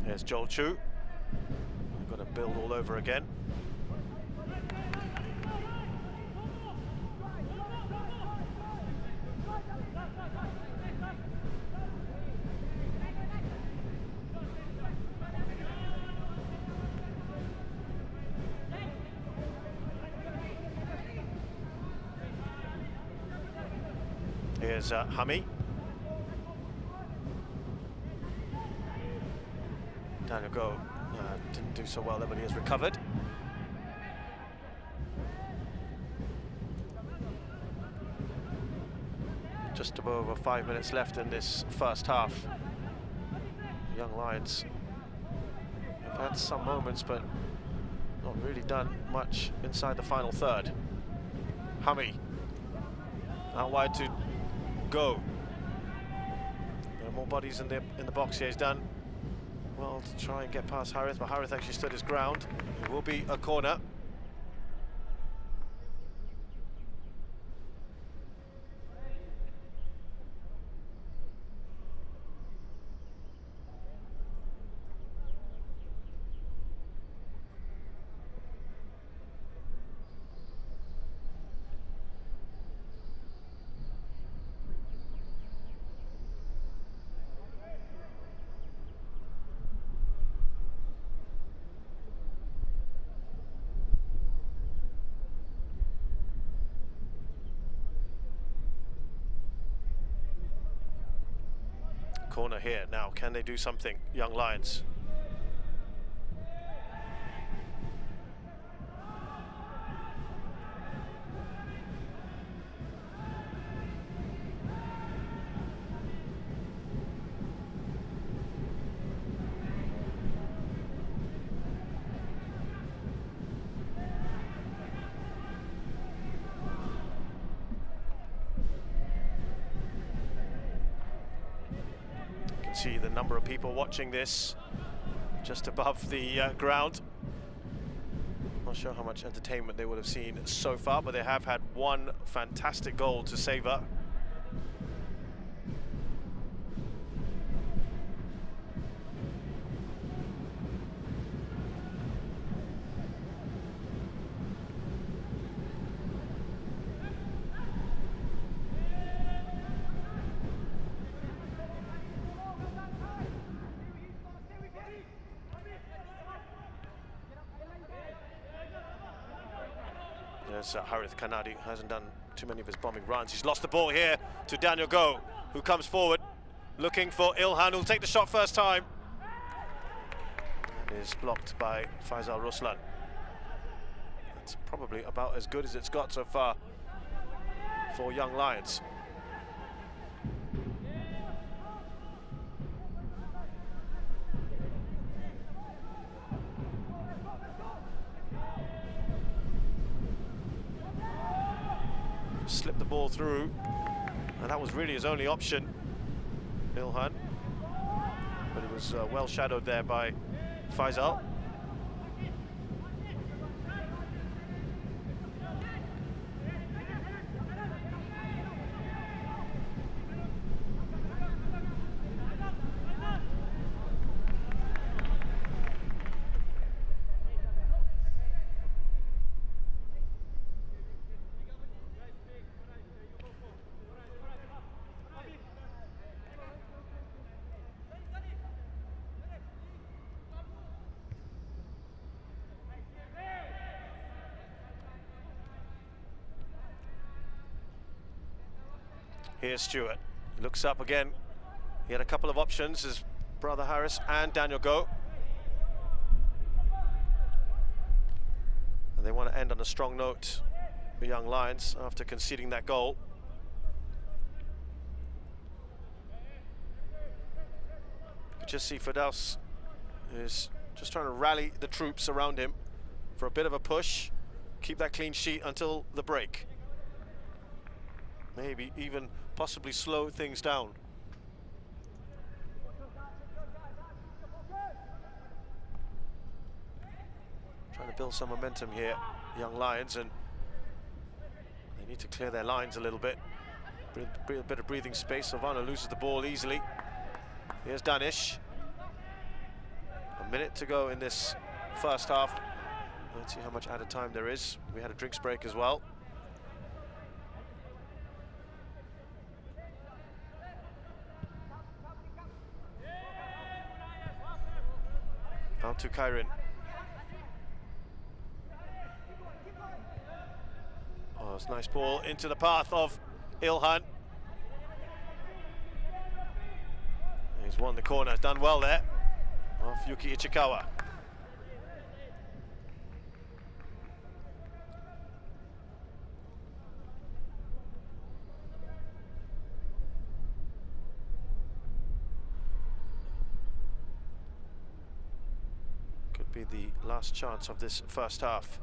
[SPEAKER 2] Here's Joel Chu. We've got to build all over again. Here's Hami. Daniel Go didn't do so well there, but he has recovered. Just above over 5 minutes left in this first half. Young Lions have had some moments, but not really done much inside the final third. Hami out wide to Go. There are more bodies in the box here. He's done well to try and get past Harith, but Harith actually stood his ground. It will be a corner. Corner here now. Can they do something, Young Lions? See the number of people watching this just above the ground. Not sure how much entertainment they would have seen so far, but they have had one fantastic goal to savour. There's Harith Kanadi, who hasn't done too many of his bombing runs. He's lost the ball here to Daniel Go, who comes forward, looking for Ilhan, who'll take the shot first time. And is blocked by Faisal Ruslan. That's probably about as good as it's got so far for Young Lions. Slipped the ball through, and that was really his only option, Ilhan. But it was well shadowed there by Faisal. Here's Stewart. He looks up again. He had a couple of options, his brother Harris and Daniel Go. And they want to end on a strong note Young Lions after conceding that goal. You just see Firdaus is just trying to rally the troops around him for a bit of a push, keep that clean sheet until the break. Maybe even possibly slow things down. Trying to build some momentum here, Young Lions, and they need to clear their lines a little bit. A bit of breathing space. Silvano loses the ball easily. Here's Danish. A minute to go in this first half. Let's see how much added time there is. We had a drinks break as well. Out to Kairin. Oh, it's a nice ball into the path of Ilhan. He's won the corner, done well there, off Yuki Ichikawa. Could be the last chance of this first half.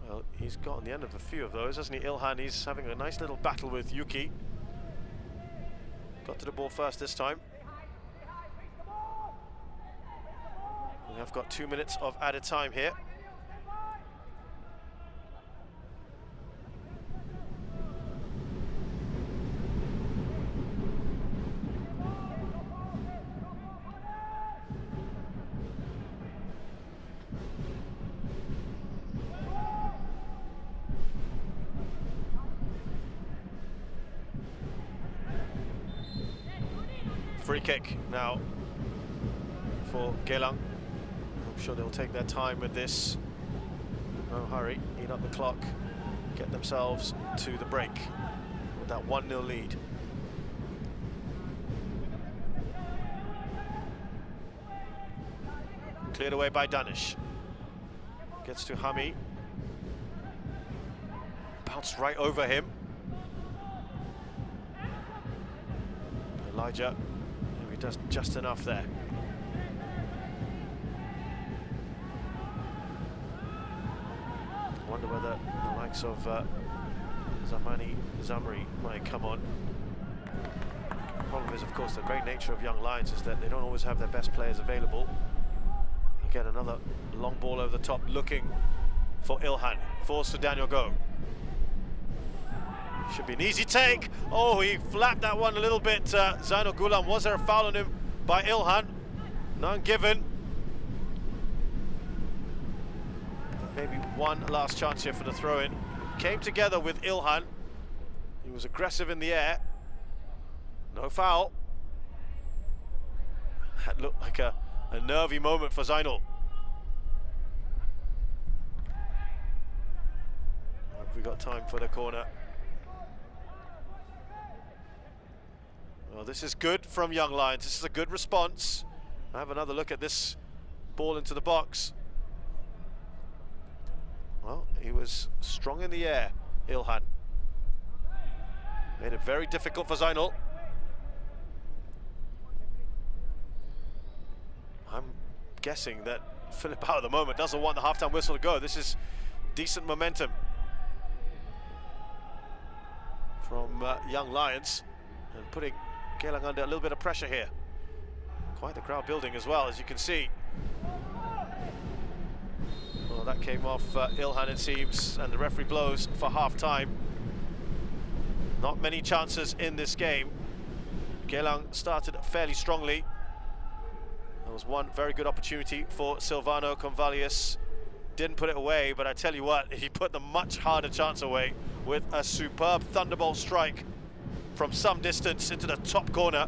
[SPEAKER 2] Well, he's gotten the end of a few of those, hasn't he, Ilhan? He's having a nice little battle with Yuki. Got to the ball first this time. We have got 2 minutes of added time here. Free kick now for Geylang. I'm sure they'll take their time with this. No hurry, eat up the clock, get themselves to the break with that 1-0 lead. Cleared away by Danish. Gets to Hami. Bounced right over him. Elijah. Does just enough there. I wonder whether the likes of Zamri might come on. The problem is, of course, the great nature of Young Lions is that they don't always have their best players available. Again, another long ball over the top, looking for Ilhan. Forced to Daniel Go. Should be an easy take. Oh, he flapped that one a little bit. Zainul Gulam, was there a foul on him by Ilhan? None given. Maybe one last chance here for the throw-in. Came together with Ilhan. He was aggressive in the air. No foul. That looked like a nervy moment for Zainul. Have we got time for the corner? Well, this is good from Young Lions. This is a good response. I have another look at this ball into the box. Well, he was strong in the air, Ilhan. Made it very difficult for Zainul. I'm guessing that Philip at the moment doesn't want the halftime whistle to go. This is decent momentum from Young Lions, and putting Geylang under a little bit of pressure here. Quite the crowd building as well, as you can see. Well, that came off Ilhan, it seems, and the referee blows for half-time. Not many chances in this game. Geylang started fairly strongly. There was one very good opportunity for Silvano Convalius. Didn't put it away, but I tell you what, he put the much harder chance away with a superb thunderbolt strike from some distance into the top corner.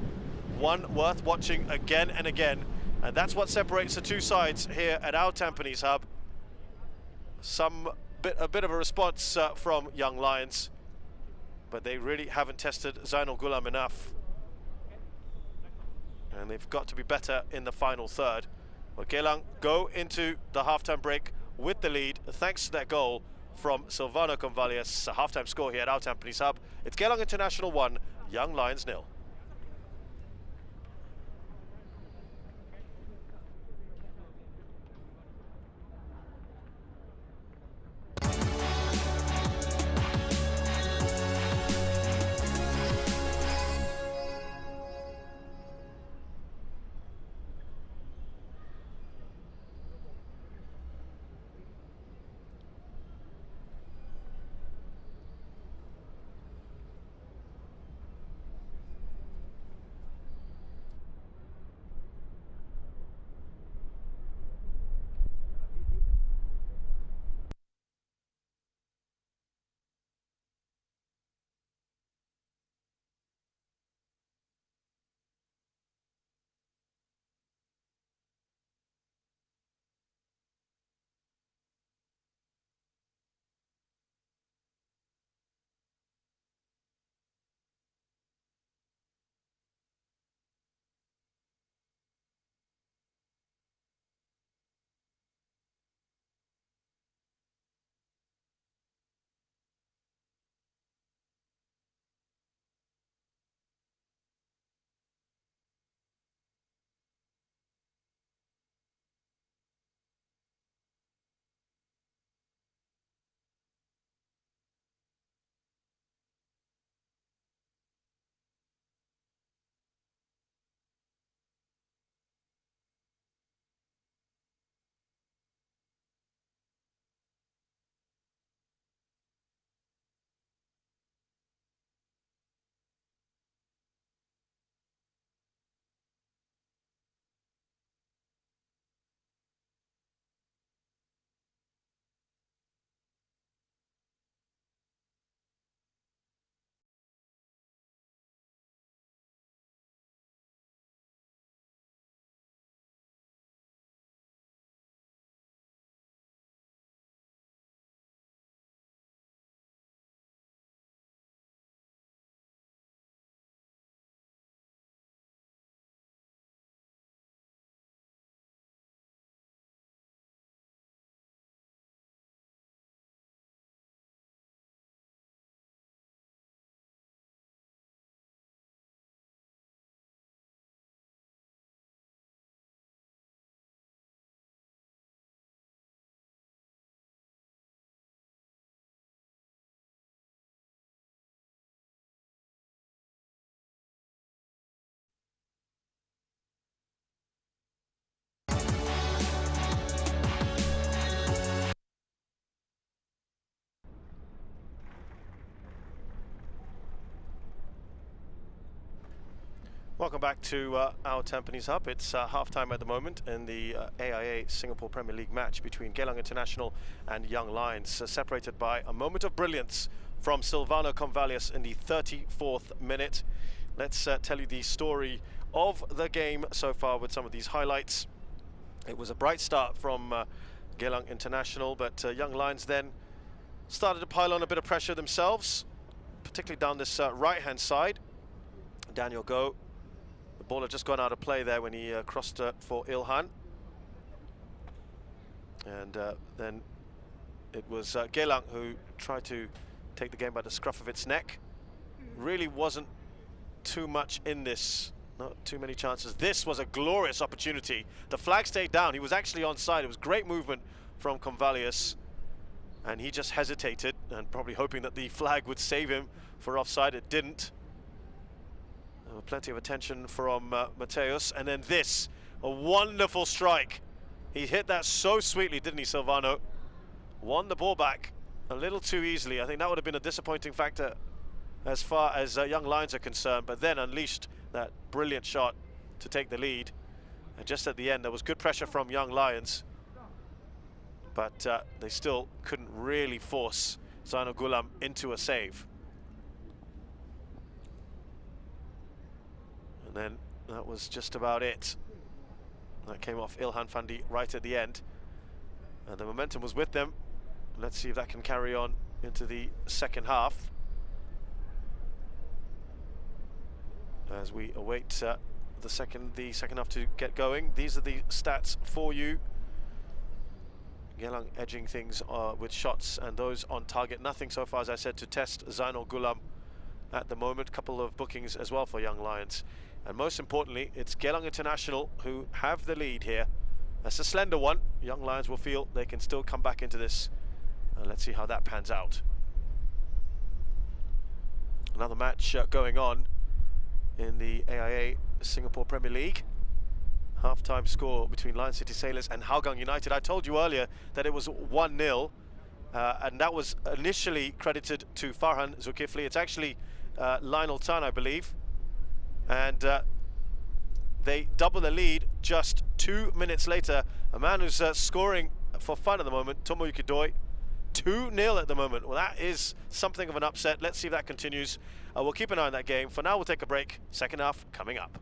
[SPEAKER 2] One worth watching again and again, and that's what separates the two sides here at our Tampines hub. A bit of a response from Young Lions, but they really haven't tested Zainul Gulam enough. and they've got to be better in the final third. Well, Geylang go into the halftime break with the lead thanks to that goal from Silvano Convalius. A halftime score here at Our Tampines Hub. It's Geylang International 1, Young Lions 0. Welcome back to Our Tampines Hub. It's half-time at the moment in the AIA Singapore Premier League match between Geylang International and Young Lions, separated by a moment of brilliance from Silvano Convalius in the 34th minute. Let's tell you the story of the game so far with some of these highlights. It was a bright start from Geylang International, but Young Lions then started to pile on a bit of pressure themselves, particularly down this right-hand side. Daniel Goh. The ball had just gone out of play there when he crossed for Ilhan. And then it was Geylang who tried to take the game by the scruff of its neck. Really wasn't too much in this, not too many chances. This was a glorious opportunity. The flag stayed down. He was actually onside. It was great movement from Convalius. And he just hesitated and probably hoping that the flag would save him for offside. It didn't. Plenty of attention from Mateus, and then this, a wonderful strike. He hit that so sweetly, didn't he, Silvano? Won the ball back a little too easily. I think that would have been a disappointing factor as far as Young Lions are concerned, but then unleashed that brilliant shot to take the lead. And just at the end, there was good pressure from Young Lions, but they still couldn't really force Zainul Gulam into a save. And then that was just about it. That came off Ilhan Fandi right at the end. And the momentum was with them. Let's see if that can carry on into the second half, as we await the second half to get going. These are the stats for you. Geylang edging things with shots and those on target. Nothing so far, as I said, to test Zainul Gulam at the moment. Couple of bookings as well for Young Lions. And most importantly, it's Geylang International who have the lead here. That's a slender one. Young Lions will feel they can still come back into this. Let's see how that pans out. Another match going on in the AIA Singapore Premier League. Half-time score between Lion City Sailors and Hougang United. I told you earlier that it was 1-0, and that was initially credited to Farhan Zulkifli. It's actually Lionel Tan, I believe. And they double the lead just 2 minutes later. A man who's scoring for fun at the moment, Tomoyuki Doi. 2-0 at the moment. Well, that is something of an upset. Let's see if that continues. We'll keep an eye on that game. For now, we'll take a break. Second half coming up.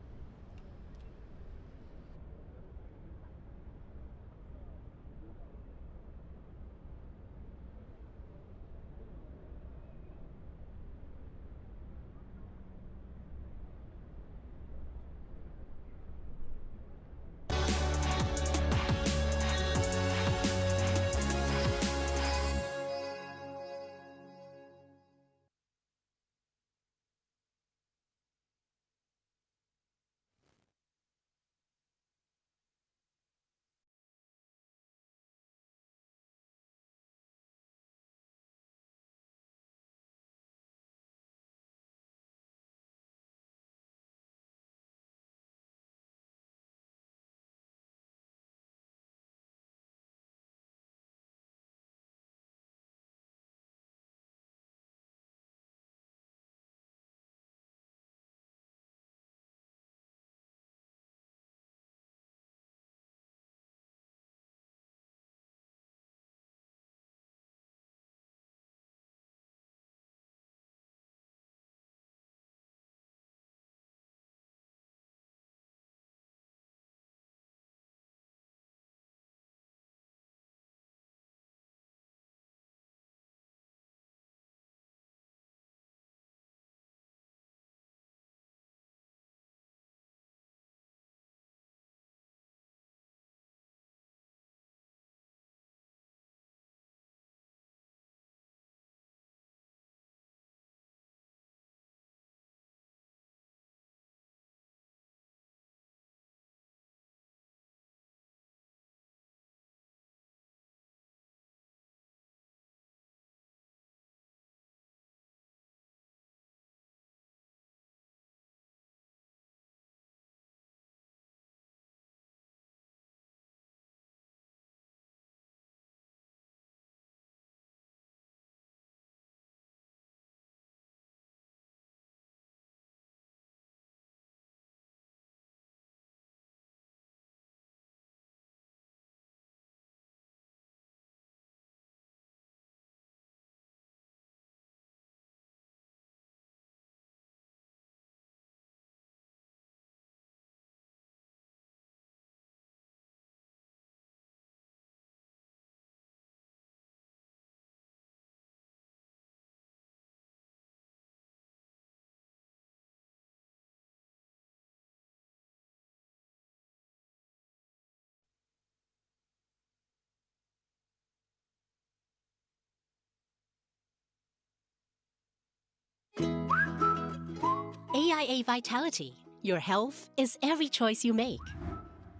[SPEAKER 1] AIA Vitality. Your health is every choice you make.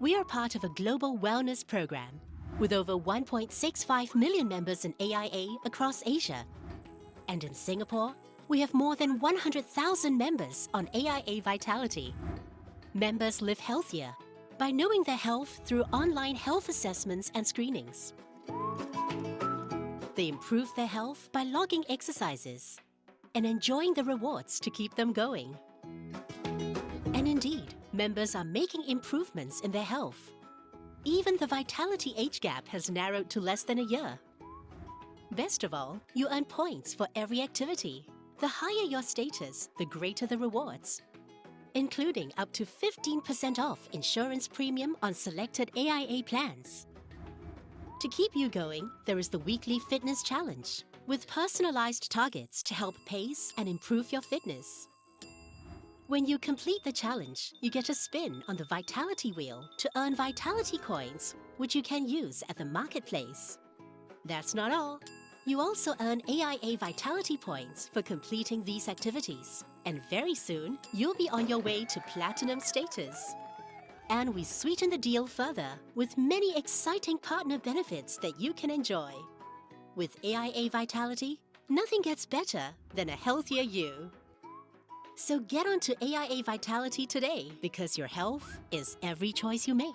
[SPEAKER 1] We are part of a global wellness program with over 1.65 million members in AIA across Asia. And in Singapore, we have more than 100,000 members on AIA Vitality. Members live healthier by knowing their health through online health assessments and screenings. They improve their health by logging exercises and enjoying the rewards to keep them going. And indeed, members are making improvements in their health. Even the vitality age gap has narrowed to less than a year. Best of all, you earn points for every activity. The higher your status, the greater the rewards, including up to 15% off insurance premium on selected AIA plans. To keep you going, there is the weekly fitness challenge, with personalized targets to help pace and improve your fitness. When you complete the challenge, you get a spin on the Vitality wheel to earn Vitality coins, which you can use at the marketplace. That's not all. You also earn AIA Vitality points for completing these activities. And very soon, you'll be on your way to Platinum status. And we sweeten the deal further with many exciting partner benefits that you can enjoy. With AIA Vitality, nothing gets better than a healthier you. So get onto AIA Vitality today, because your health is every choice you make.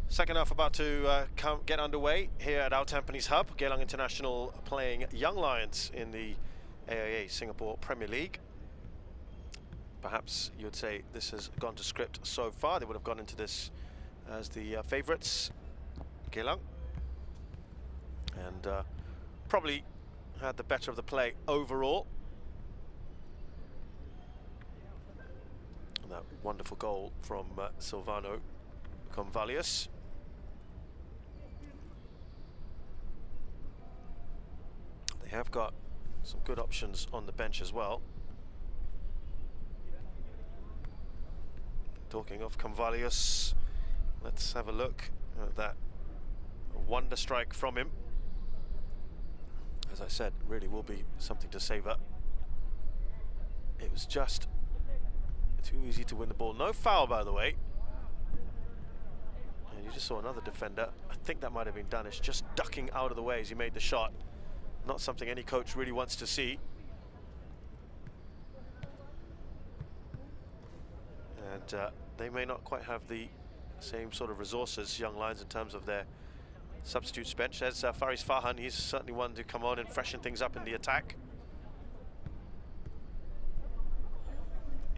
[SPEAKER 2] Second half about to get underway here at our Tampines hub. Geylang International playing Young Lions in the AIA Singapore Premier League. Perhaps you'd say this has gone to script so far. They would have gone into this as the favourites, Geylang, and probably had the better of the play overall. And that wonderful goal from Silvano Convalius. They have got some good options on the bench as well. Talking of Convalius, let's have a look at that wonder strike from him. As I said, really will be something to savour. It was just too easy to win the ball. No foul, by the way. And you just saw another defender. I think that might have been Danish just ducking out of the way as he made the shot. Not something any coach really wants to see. And they may not quite have the same sort of resources, Young Lions, in terms of their substitutes bench. There's Faris Farhan. He's certainly one to come on and freshen things up in the attack.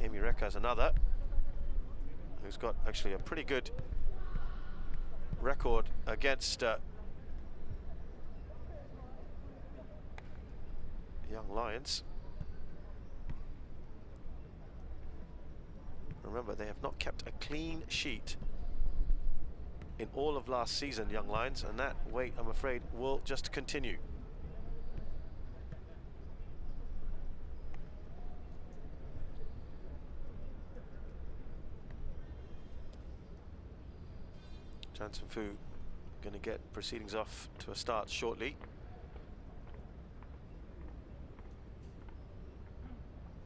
[SPEAKER 2] Mereka is another who's got actually a pretty good record against Young Lions. Remember, they have not kept a clean sheet in all of last season, Young Lions, and that wait, I'm afraid, will just continue. Jansen Fu going to get proceedings off to a start shortly.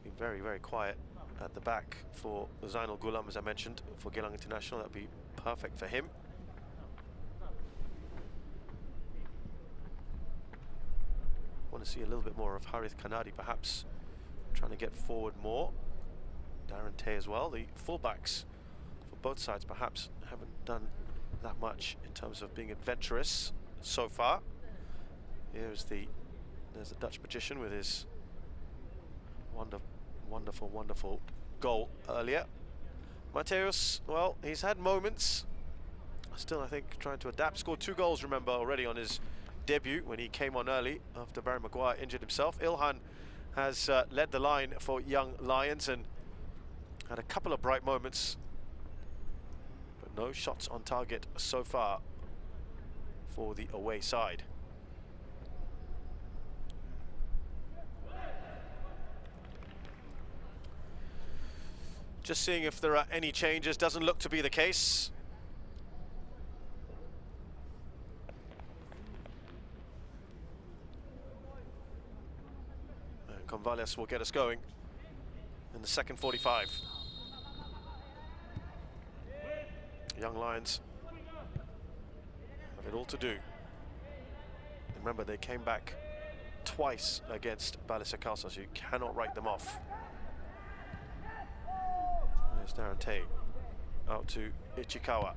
[SPEAKER 2] Been very, very quiet at the back for Zainal Gulam, as I mentioned, for Geylang International. That'd be perfect for him. Want to see a little bit more of Harith Kanadi, perhaps trying to get forward more. Darren Tay as well. The fullbacks for both sides perhaps haven't done that much in terms of being adventurous so far. There's the Dutch magician with his wonderful goal earlier. Mateus, well, he's had moments. Still, I think, trying to adapt. Scored 2 goals, remember, already on his debut when he came on early after Barry Maguire injured himself. Ilhan has led the line for Young Lions and had a couple of bright moments, but no shots on target so far for the away side. Just seeing if there are any changes. Doesn't look to be the case. And Convalius will get us going in the second 45. Young Lions have it all to do. Remember, they came back twice against Balisakasa, so you cannot write them off. There's Darren Tay out to Ichikawa.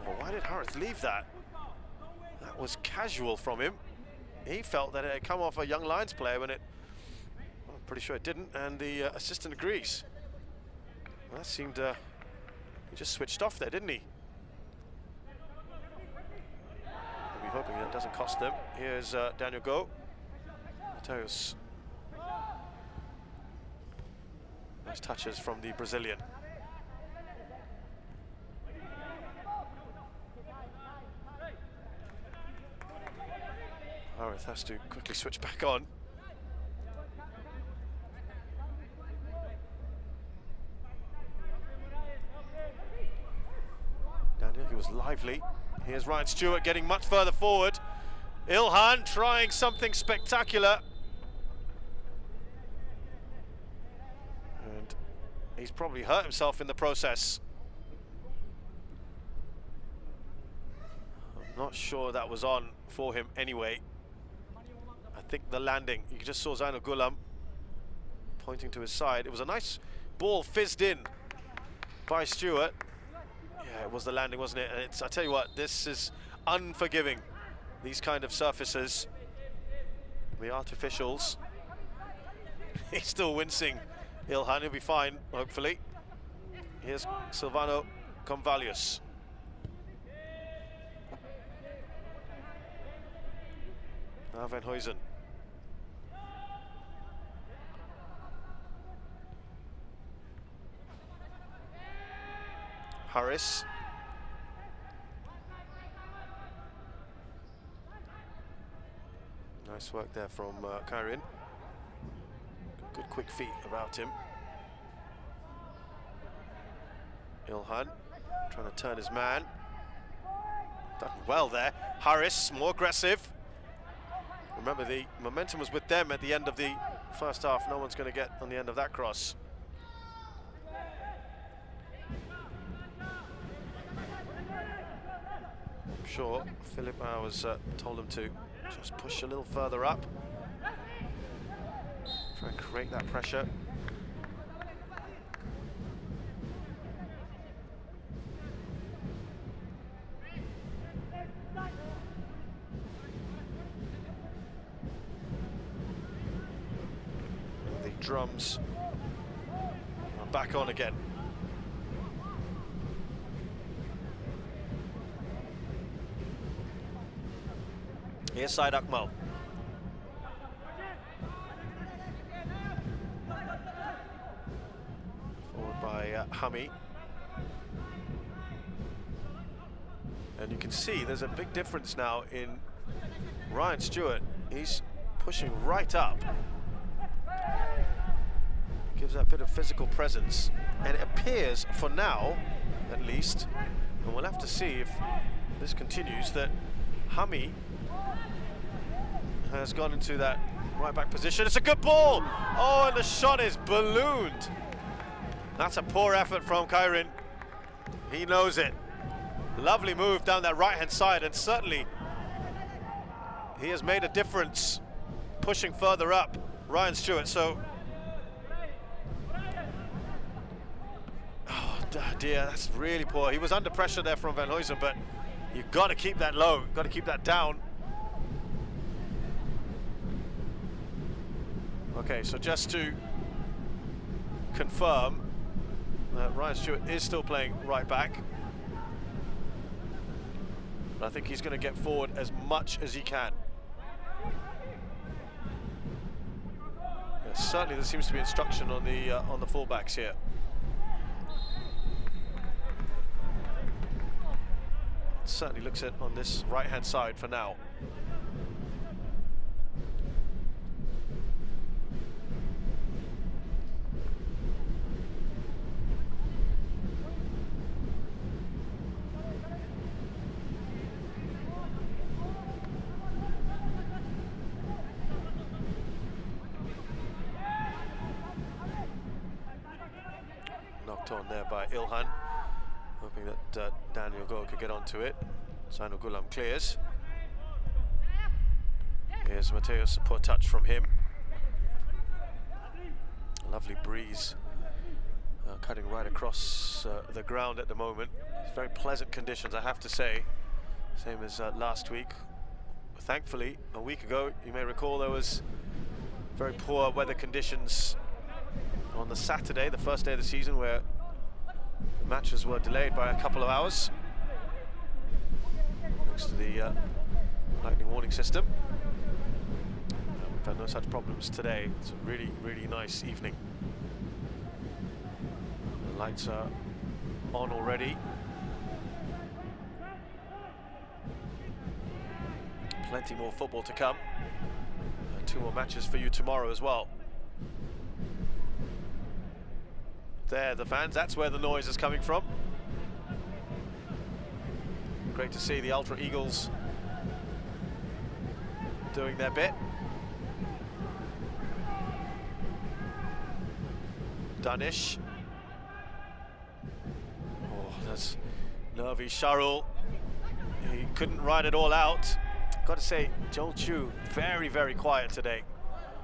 [SPEAKER 2] Well, why did Harith leave that? That was casual from him. He felt that it had come off a Young Lions player when it, well, I'm pretty sure it didn't, and the assistant agrees. Well, that seemed, he just switched off there, didn't he? We'll be hoping that doesn't cost them. Here's Daniel Go. Mateus. Nice touches from the Brazilian. Harith has to quickly switch back on. Daniel, he was lively. Here's Ryan Stewart getting much further forward. Ilhan trying something spectacular. And he's probably hurt himself in the process. I'm not sure that was on for him anyway. I think the landing, you just saw Zainul Gulam pointing to his side. It was a nice ball fizzed in by Stewart. Yeah, it was the landing, wasn't it? And it's, I tell you what, this is unforgiving. These kind of surfaces, the artificials. He's still wincing. Ilhan, he'll be fine, hopefully. Here's Silvano Convalius. Now Van Huysen. Harris. Nice work there from Kairin. Good quick feet about him. Ilhan trying to turn his man. Done well there. Harris, more aggressive. Remember, the momentum was with them at the end of the first half. No one's going to get on the end of that cross. I'm sure Philip Hours told him to just push a little further up. Try and create that pressure. The drums are back on again. Here's Syed Akmal. Forward by Hami. And you can see there's a big difference now in Ryan Stewart. He's pushing right up. Gives that bit of physical presence. And it appears, for now, at least, and we'll have to see if this continues, that Hami has gone into that right back position. It's a good ball! Oh, and the shot is ballooned. That's a poor effort from Kairin. He knows it. Lovely move down that right-hand side, and certainly he has made a difference pushing further up Ryan Stewart. So, oh dear, that's really poor. He was under pressure there from Van Huysen, but you've got to keep that low, you've got to keep that down. Okay, so just to confirm that Ryan Stewart is still playing right back. But I think he's going to get forward as much as he can. Yeah, certainly there seems to be instruction on the fullbacks here. It certainly looks at on this right-hand side for now. On there by Ilhan, hoping that Daniel Go could get onto it. Zainul Gulam clears. Here's Mateus, a poor touch from him. A lovely breeze cutting right across the ground at the moment. It's very pleasant conditions, I have to say. Same as last week. Thankfully, a week ago, you may recall, there was very poor weather conditions on the Saturday, the first day of the season, where the matches were delayed by a couple of hours thanks to the lightning warning system. We've had no such problems today. It's a really, really nice evening. The lights are on already. Plenty more football to come. 2 more matches for you tomorrow as well. There, the fans, that's where the noise is coming from. Great to see the Ultra Eagles doing their bit. Danish. Oh, that's nervy. Sharul. He couldn't ride it all out. Got to say, Joel Chu, very, very quiet today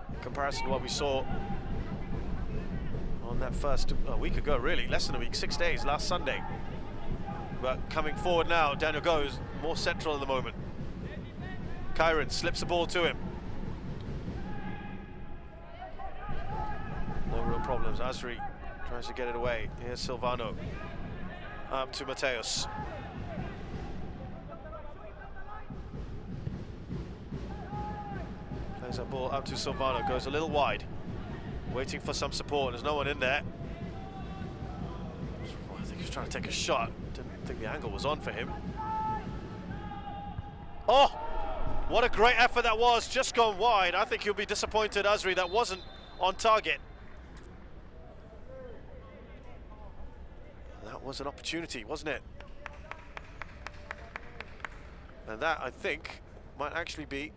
[SPEAKER 2] in comparison to what we saw on that first a week ago, really, less than a week, 6 days, last Sunday. But coming forward now, Daniel goes more central at the moment. Kyron slips the ball to him. No real problems. Azri tries to get it away. Here's Silvano. Up to Mateus. Plays that ball up to Silvano. Goes a little wide. Waiting for some support. There's no one in there. I think he was trying to take a shot. Didn't think the angle was on for him. Oh! What a great effort that was. Just gone wide. I think you'll be disappointed, Azri. That wasn't on target. That was an opportunity, wasn't it? And that, I think, might actually be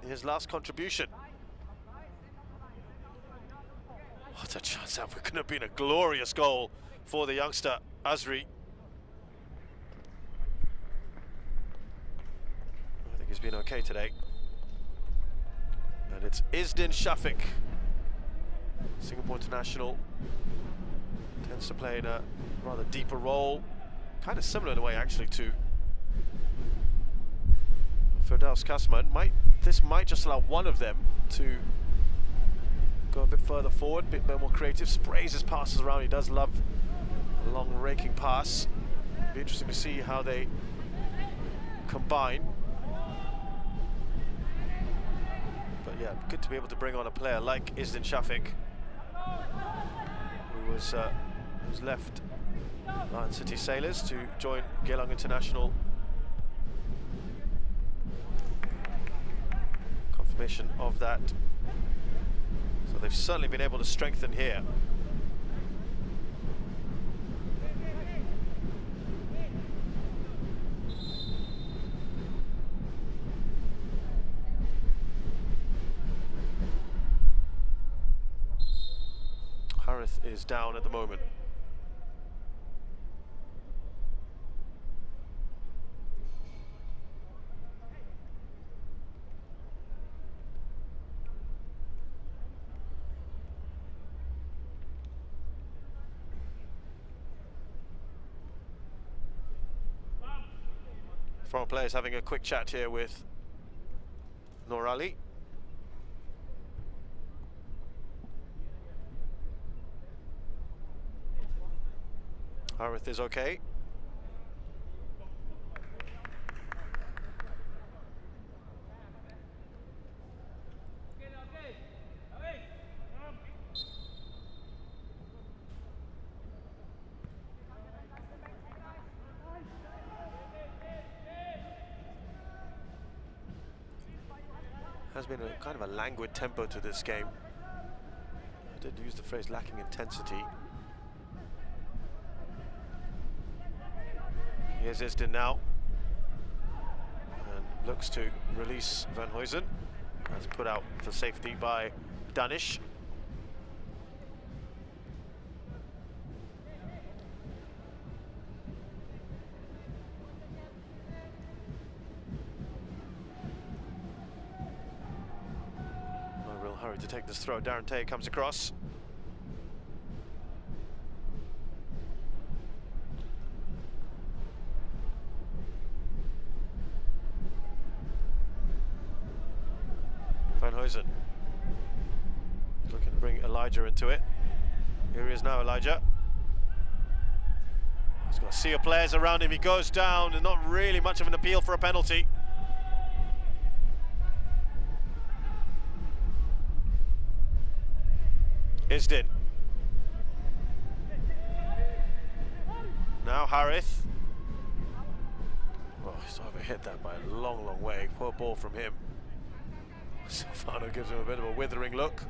[SPEAKER 2] his last contribution. What a chance. That could have been a glorious goal for the youngster, Azri. I think he's been okay today. And it's Izdin Shafik. Singapore International. Tends to play in a rather deeper role. Kind of similar in a way, actually, to Firdaus Kasman. This might just allow one of them to go a bit further forward, a bit more creative. Sprays his passes around. He does love a long raking pass. Be interesting to see how they combine. But yeah, good to be able to bring on a player like Izdin Shafik, who was who's left Lion City Sailors to join Geylang International. Confirmation of that. So they've certainly been able to strengthen here. Harith is down at the moment. Foreign players having a quick chat here with Noor Ali. Harith is okay. Has been a kind of a languid tempo to this game. I did use the phrase lacking intensity. Here's Izdin now, and looks to release Van Huysen. That's put out for safety by Danish. No real hurry to take this throw. Darren Tay comes across. Van Huysen looking to bring Elijah into it. Here he is now, Elijah. He's got a sea of players around him. He goes down, and not really much of an appeal for a penalty. Isdin. Now Harith. Oh, he's overhit that by a long, long way. Poor ball from him. Silvano gives him a bit of a withering look.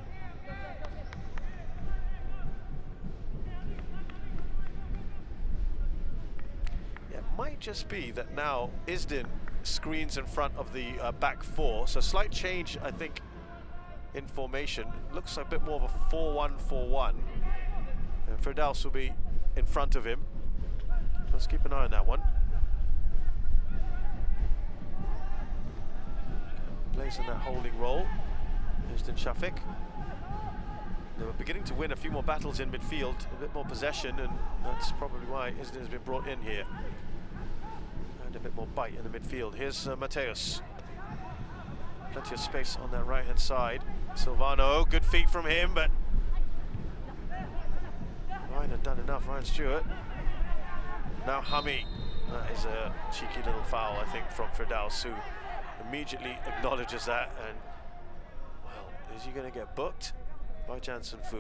[SPEAKER 2] Yeah, it might just be that now Isdin screens in front of the back four. So slight change, I think, in formation. It looks like a bit more of a 4-1-4-1. And Firdaus will be in front of him. Let's keep an eye on that one. Plays in that holding role. Isdin Shafiq. They were beginning to win a few more battles in midfield, a bit more possession, and that's probably why Isdin has been brought in here. And a bit more bite in the midfield. Here's Mateus. Plenty of space on that right-hand side. Silvano, good feet from him, but Ryan had done enough, Ryan Stewart. Now Hami. That is a cheeky little foul, I think, from Firdaus, who immediately acknowledges that, and, well, is he going to get booked by Jansen Fu?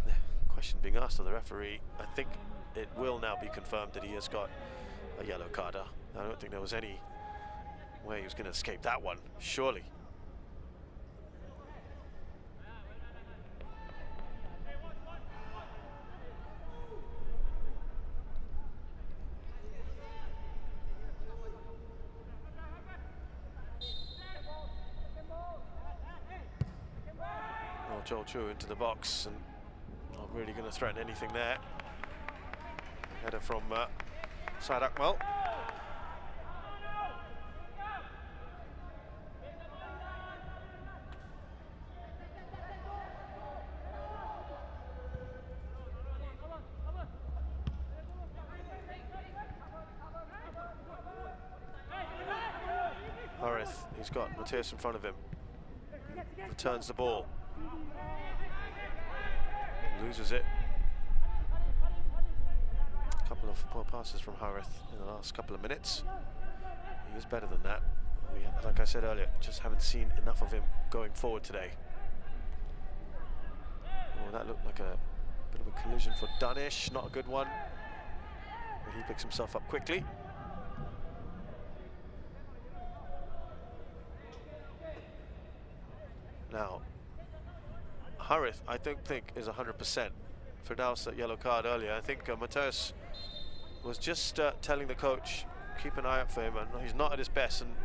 [SPEAKER 2] The question being asked of the referee, I think it will now be confirmed that he has got a yellow card. I don't think there was any way he was going to escape that one, surely. Joel Chu into the box, and not really going to threaten anything there. Header from Saad Akmal. Harith, he's got Mateus in front of him. Returns the ball. Loses it. A couple of poor passes from Harith in the last couple of minutes. He is better than that. Like I said earlier, just haven't seen enough of him going forward today. Oh, that looked like a bit of a collision for Danish. Not a good one. But he picks himself up quickly. Now, Harith, I don't think, is 100%. Firdaus, that yellow card earlier. I think Mateus was just telling the coach, keep an eye out for him, and he's not at his best. And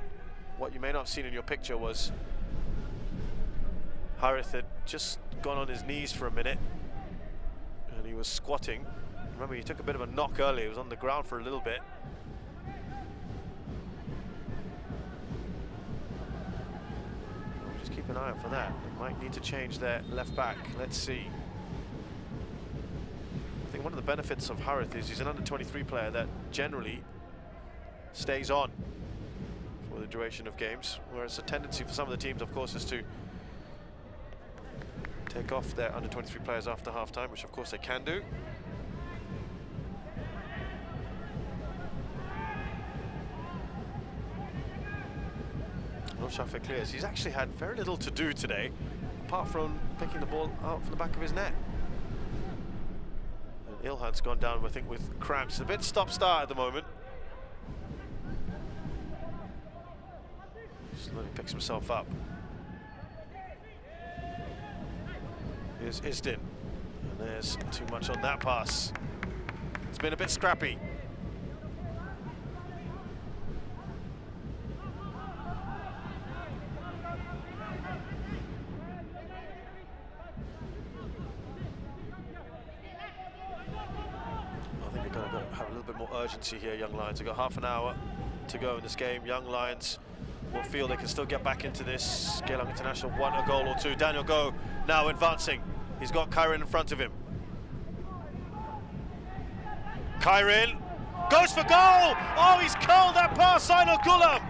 [SPEAKER 2] what you may not have seen in your picture was Harith had just gone on his knees for a minute, and he was squatting. Remember, he took a bit of a knock earlier. He was on the ground for a little bit. Just keep an eye out for that. They might need to change their left back. Let's see. I think one of the benefits of Harith is he's an under-23 player that generally stays on for the duration of games, whereas the tendency for some of the teams, of course, is to take off their under-23 players after half-time, which of course they can do. Shafiq clears. He's actually had very little to do today, apart from picking the ball out from the back of his net. And Ilhan's gone down, I think, with cramps. A bit stop-start at the moment. Slowly picks himself up. Here's Isdin. And there's too much on that pass. It's been a bit scrappy. Urgency here, Young Lions. They've got half an hour to go in this game. Young Lions will feel they can still get back into this. Geylang International want a goal or two. Daniel Go now advancing. He's got Kyrin in front of him. Kyrin goes for goal! Oh, he's curled that past Zainal Gulam.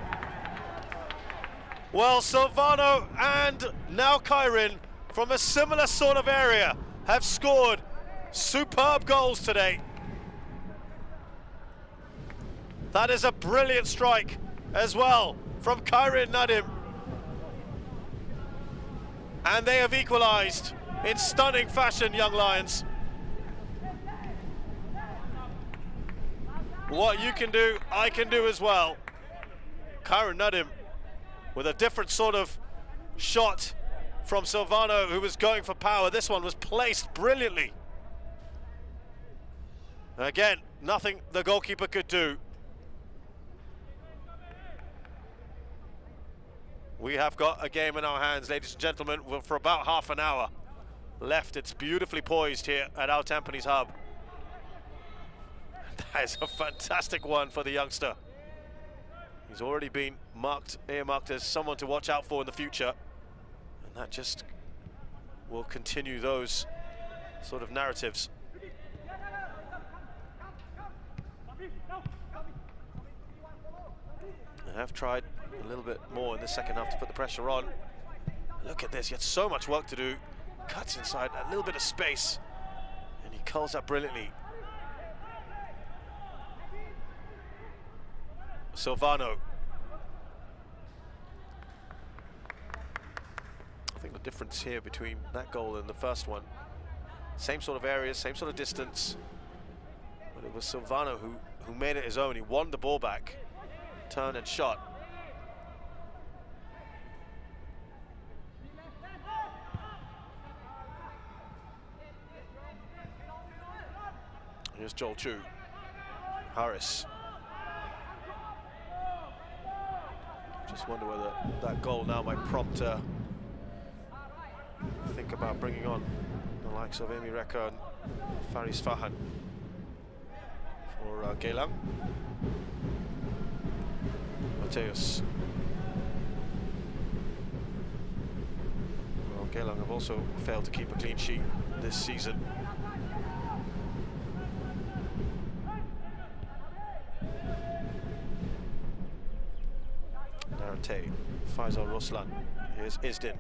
[SPEAKER 2] Well, Silvano and now Kyrin from a similar sort of area have scored superb goals today. That is a brilliant strike as well from Kyrin Nadim. And they have equalised in stunning fashion, Young Lions. What you can do, I can do as well. Kyron Nadim with a different sort of shot from Silvano, who was going for power. This one was placed brilliantly. Again, nothing the goalkeeper could do. We have got a game in our hands, ladies and gentlemen, for about half an hour left. It's beautifully poised here at our Tampines hub. That is a fantastic one for the youngster. He's already been earmarked as someone to watch out for in the future. And that just will continue those sort of narratives. They have tried a little bit more in the second half to put the pressure on. Look at this, he had so much work to do. Cuts inside a little bit of space, and he curls up brilliantly. Silvano. I think the difference here between that goal and the first one, same sort of areas, same sort of distance, but it was Silvano who made it his own. He won the ball back, turned and shot. Here's Joel Chu. Harris. Just wonder whether that goal now might prompt think about bringing on the likes of Mereka and Faris Fahan for Geylang. Mateus. Well, Geylang have also failed to keep a clean sheet this season. Narate, Faisal Roslan. Here's Isdin.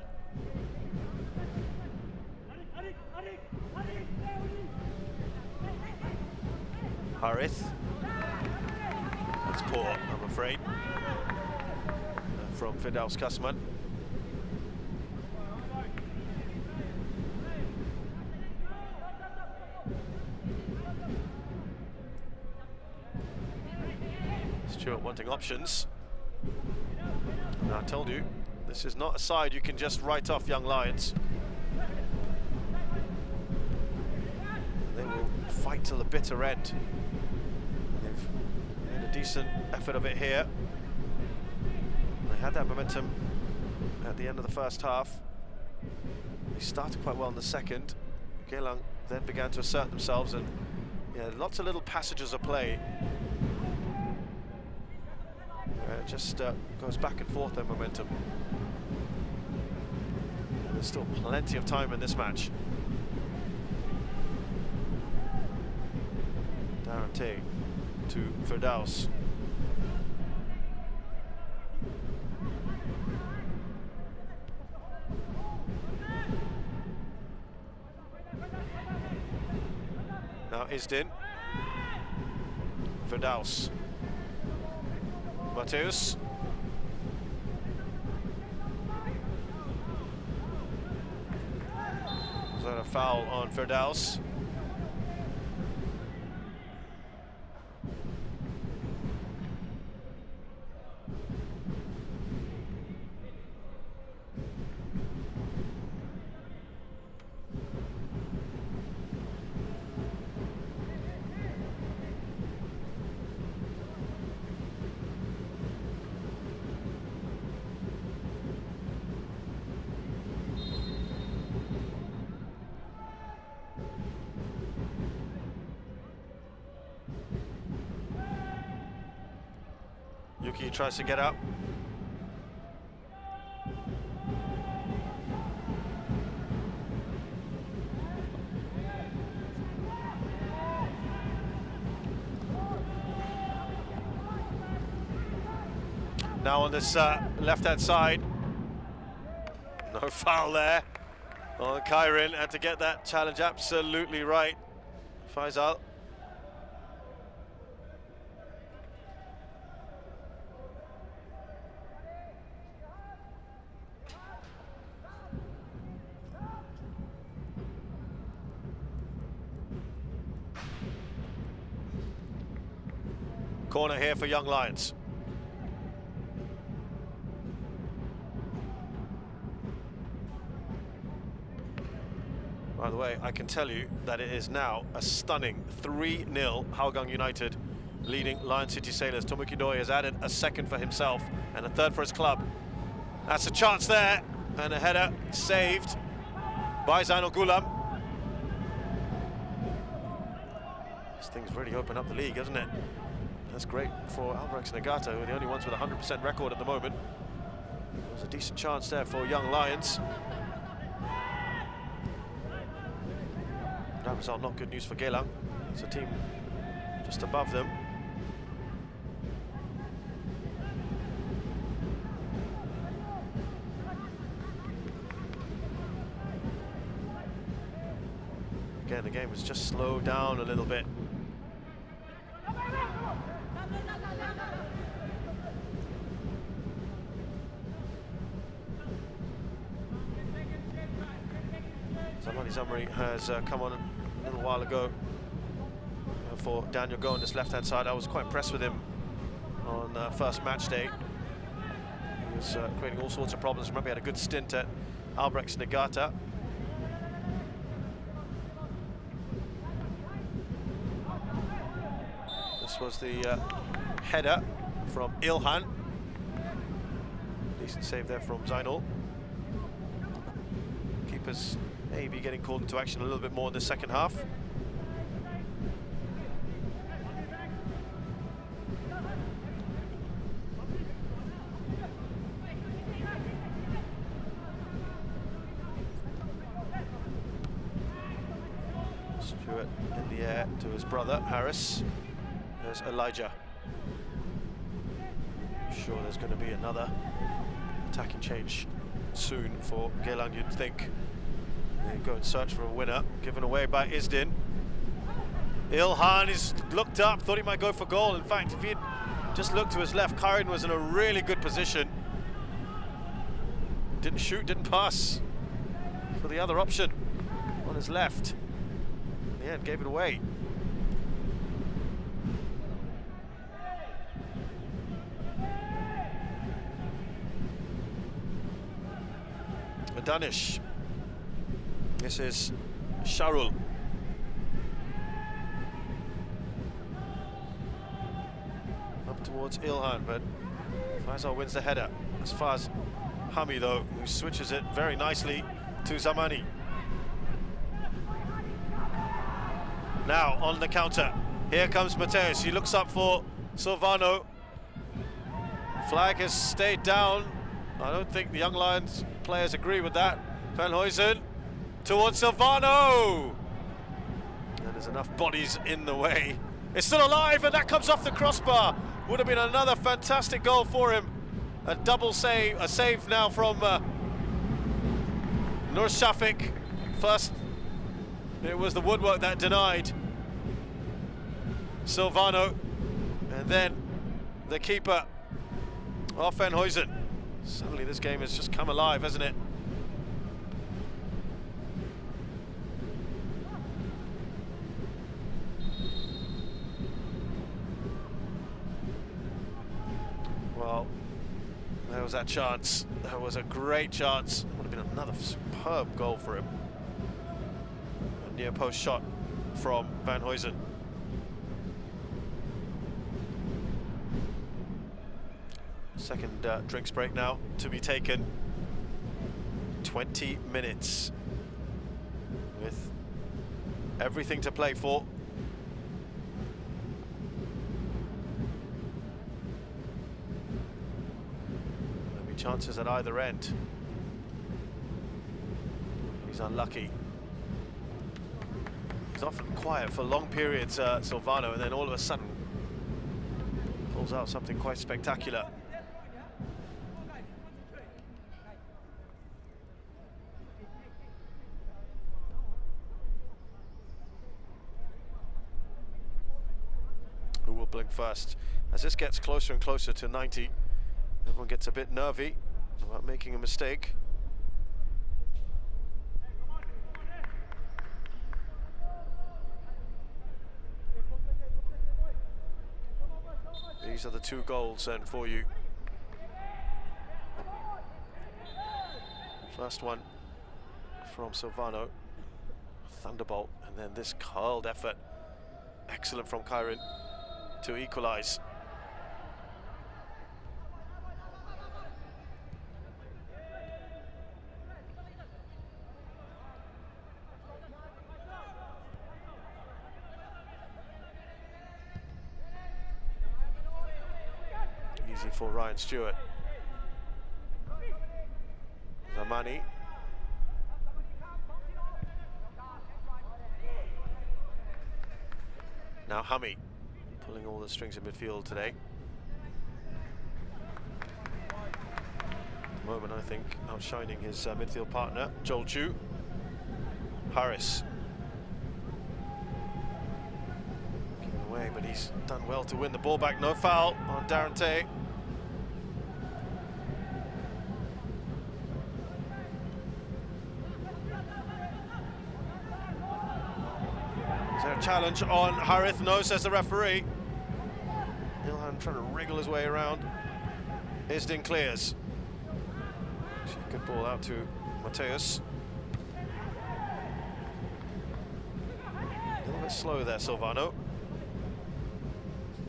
[SPEAKER 2] Harith. That's poor, I'm afraid. From Firdaus Kasman. Stuart wanting options. And I told you, this is not a side you can just write off, Young Lions. They will fight till the bitter end. They've made a decent effort of it here. They had that momentum at the end of the first half. They started quite well in the second. Geylang then began to assert themselves, and yeah, lots of little passages of play. It just goes back and forth, their momentum. And there's still plenty of time in this match. Darante to Firdaus. Now Isdin. Firdaus. Mateus. Is that a foul on Firdaus? Yuki tries to get up. Now on this left-hand side, no foul there on Kyron, and to get that challenge absolutely right, Faisal. Corner here for Young Lions. By the way, I can tell you that it is now a stunning 3-0 Hougang United leading Lion City Sailors. Tomoki Doi has added a second for himself and a third for his club. That's a chance there, and a header saved by Zainul Gulam. This thing's really opened up the league, hasn't it? That's great for Albrecht Nagata, who are the only ones with a 100% record at the moment. There was a decent chance there for Young Lions. That result not good news for Geylang. It's a team just above them. Again, the game has just slowed down a little bit. Zamani Zamri has come on a little while ago for Daniel Go on this left-hand side. I was quite impressed with him on first match day. He was creating all sorts of problems. Remember, he had a good stint at Albrecht Nagata. This was the header from Ilhan. Decent save there from Zainul. Keepers maybe getting called into action a little bit more in the second half. Stewart in the air to his brother, Harris. There's Elijah. I'm sure there's going to be another attacking change soon for Geylang, you'd think. They go and search for a winner, given away by Izdin. Ilhan is looked up, thought he might go for goal. In fact, if he'd just looked to his left, Karin was in a really good position. Didn't shoot, didn't pass for the other option on his left. In the end, gave it away. Danish. This is Sharul. Up towards Ilhan, but Faisal wins the header. As far as Hami, though, who switches it very nicely to Zamani. Now on the counter. Here comes Mateus. He looks up for Silvano. Flag has stayed down. I don't think the Young Lions players agree with that. Van Huysen towards Silvano. And there's enough bodies in the way. It's still alive, and that comes off the crossbar. Would have been another fantastic goal for him. A double save, a save now from Nur Shafiq. First, it was the woodwork that denied Silvano, and then the keeper off Van Huysen. Suddenly this game has just come alive, hasn't it? Well, there was that chance. That was a great chance. Would have been another superb goal for him. A near post shot from Van Huysen. Second drinks break now to be taken. 20 minutes with everything to play for. There'll be chances at either end. He's unlucky. He's often quiet for long periods, Silvano, and then all of a sudden pulls out something quite spectacular. Who will blink first? As this gets closer and closer to 90, everyone gets a bit nervy about making a mistake. These are the 2 goals then for you. First one from Silvano, thunderbolt, and then this curled effort. Excellent from Kyron to equalise. Easy for Ryan Stewart. Zamani. Now Hammy, pulling all the strings in midfield today. At the moment, I think, outshining his midfield partner, Joel Chu. Harris. Giving away, but he's done well to win the ball back. No foul on Darren Tay. Is there a challenge on Harith? No, says the referee. Ilhan trying to wriggle his way around. Isdin clears. Actually, good ball out to Mateus. A little bit slow there, Silvano.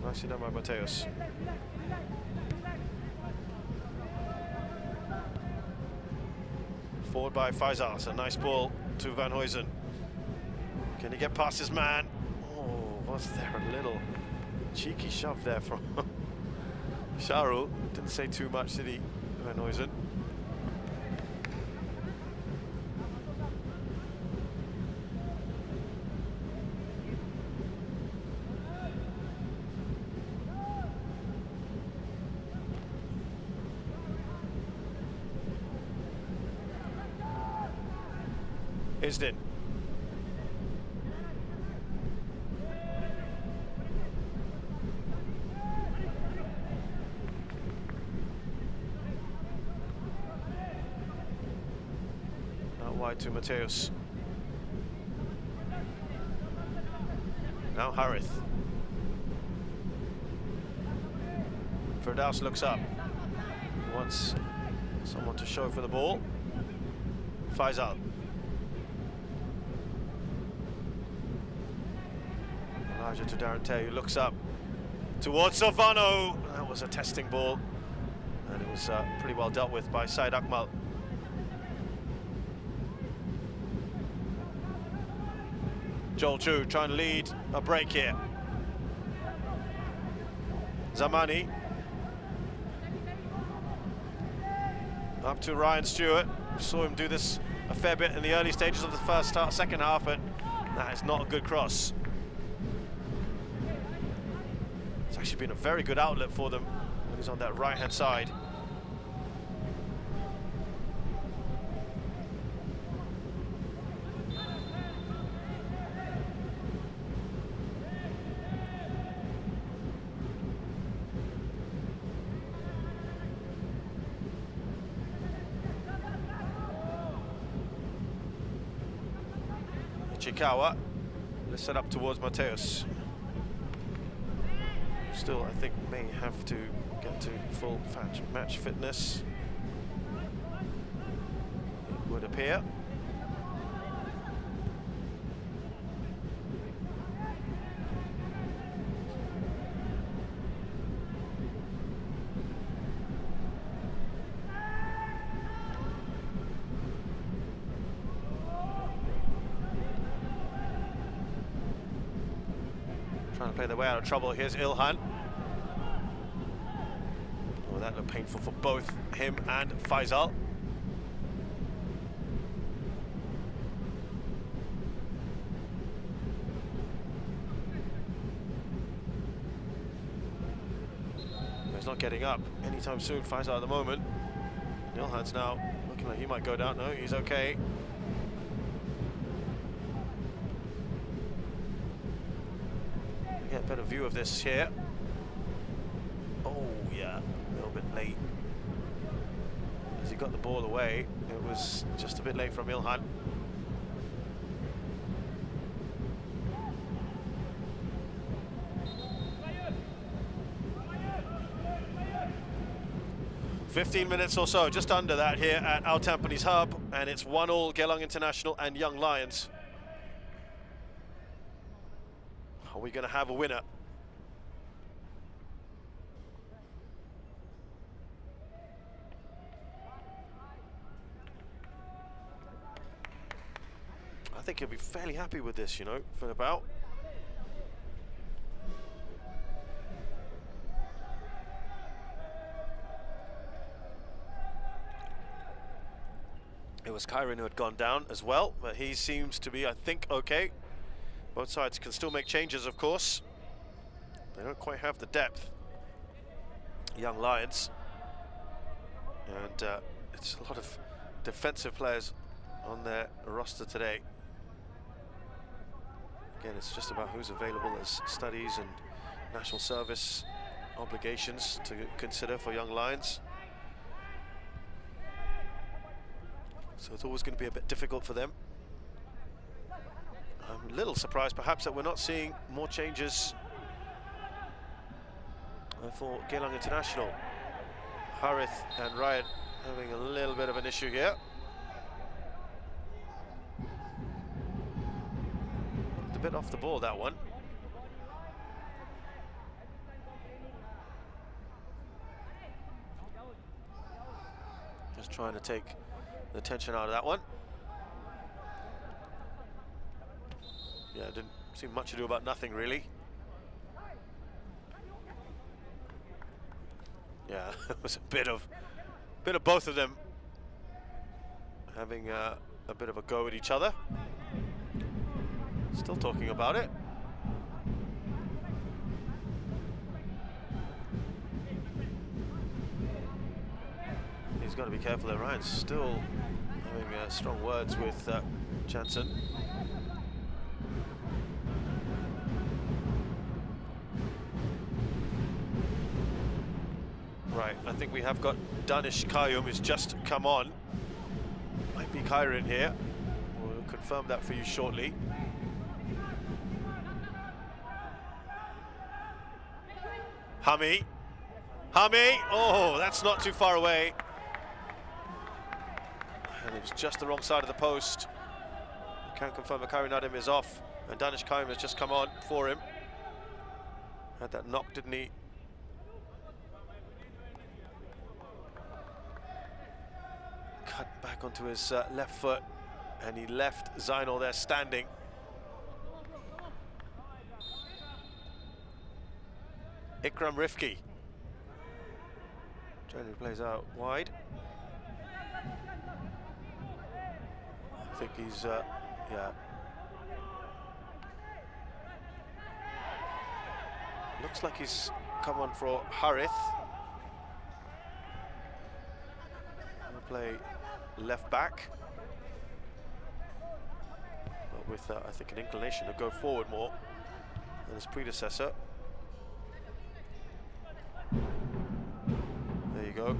[SPEAKER 2] Nicely done by Mateus. Forward by Faisal. It's a nice ball to Van Huysen. Can he get past his man? Oh, was there a little cheeky shove there from Sharul? Didn't say too much, did he, Van Huysen? Isdin. Wide to Mateus. Now Harith. Firdaus looks up. He wants someone to show for the ball. Faisal. Elijah to Darren Tay, who looks up towards Silvano. That was a testing ball, and it was pretty well dealt with by Said Akmal. Joel Chu trying to lead a break here. Zamani. Up to Ryan Stewart. Saw him do this a fair bit in the early stages of the second half, but that is not a good cross. It's actually been a very good outlet for them when he's on that right-hand side. Chikawa, let's set up towards Mateus. Still, I think, may have to get to full match fitness, it would appear. Trying to play their way out of trouble. Here's Ilhan. Oh, that looked painful for both him and Faisal. He's not getting up anytime soon, Faisal, at the moment. Ilhan's now looking like he might go down. No, he's okay. Get a better view of this here. Oh yeah, a little bit late. As he got the ball away, it was just a bit late from Ilhan. 15 minutes or so, just under that here at our Tampines Hub, and it's 1-1 Geylang International and Young Lions. Are we going to have a winner? I think he'll be fairly happy with this, you know, for the bout. It was Kyron who had gone down as well, but he seems to be, I think, okay. Both sides can still make changes, of course. They don't quite have the depth, Young Lions. And it's a lot of defensive players on their roster today. Again, it's just about who's available as studies and national service obligations to consider for Young Lions. So it's always going to be a bit difficult for them. I'm a little surprised perhaps that we're not seeing more changes for Geylang International. Harith and Ryan having a little bit of an issue here. A bit off the ball, that one. Just trying to take the tension out of that one. Yeah, didn't seem much to do about nothing, really. Yeah, it was a bit of both of them having a bit of a go at each other. Still talking about it. He's got to be careful there. Ryan's still having strong words with Jansen. Right, I think we have got Danish Kayum who's just come on. Might be Kyron here. We'll confirm that for you shortly. Hami. Oh, that's not too far away. And it was just the wrong side of the post. I can confirm that Kyron Adam is off, and Danish Kayum has just come on for him. Had that knock, didn't he? Cut back onto his left foot, and he left Zainal there standing. Ikram Rifki. Generally plays out wide. I think he's, yeah. Looks like he's come on for Harith. He'll play left back. But with, I think, an inclination to go forward more than his predecessor. There you go.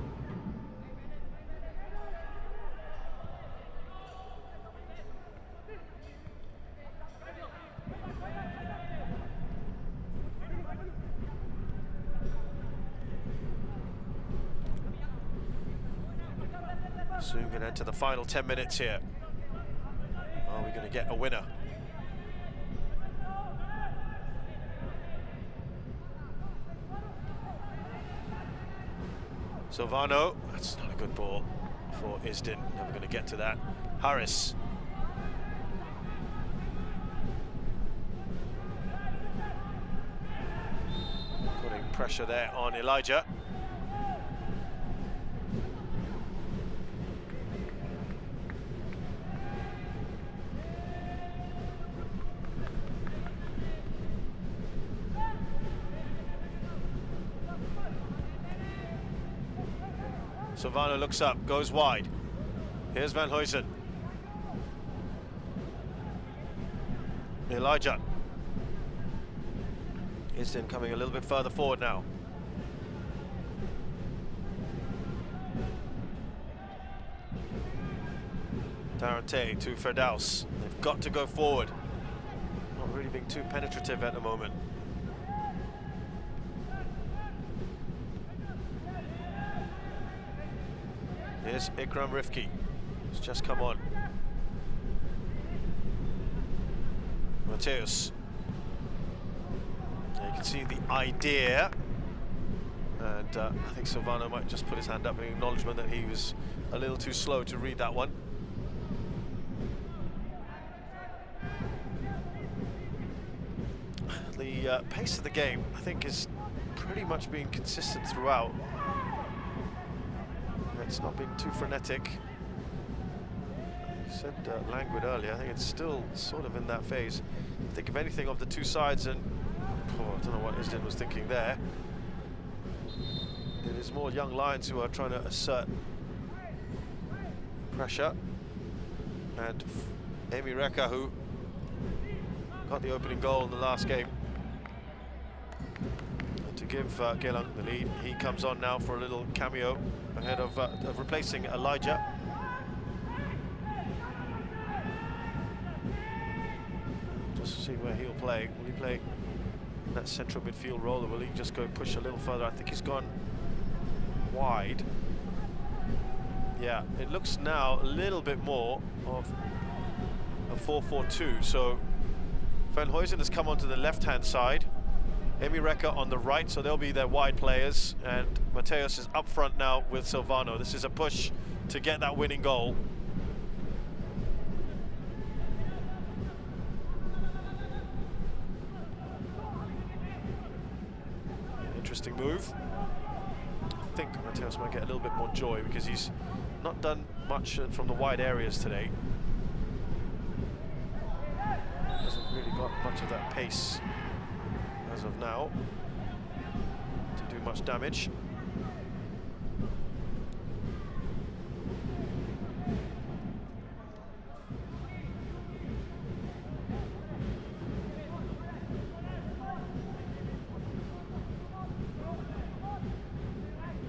[SPEAKER 2] Soon going to enter the final 10 minutes here. Are we going to get a winner? Silvano, that's not a good ball for Isdin, never going to get to that. Harris. Putting pressure there on Elijah. Silvano looks up, goes wide. Here's Van Huysen. Elijah. Isdin coming a little bit further forward now. Tarante to Ferdaus. They've got to go forward. Not really being too penetrative at the moment. is Ikram Rifki. It's just come on. Mateus. You can see the idea. And I think Silvano might just put his hand up in acknowledgement that he was a little too slow to read that one. The pace of the game, I think, is pretty much being consistent throughout. It's not been too frenetic. You said languid earlier. I think it's still sort of in that phase. I think if anything of the two sides, and I don't know what Isdin was thinking there. It is more Young Lions who are trying to assert pressure, and mereka, who got the opening goal in the last game, and to give Geylang the lead. He comes on now for a little cameo ahead of replacing Elijah. Just see where he'll play. Will he play in that central midfield role, or will he just go push a little further? I think he's gone wide. Yeah, it looks now a little bit more of a 4-4-2. So FindYoung has come onto the left-hand side, mereka on the right, so they'll be their wide players, and Mateus is up front now with Silvano. This is a push to get that winning goal. Interesting move. I think Mateus might get a little bit more joy because he's not done much from the wide areas today. Hasn't really got much of that pace as of now to do much damage.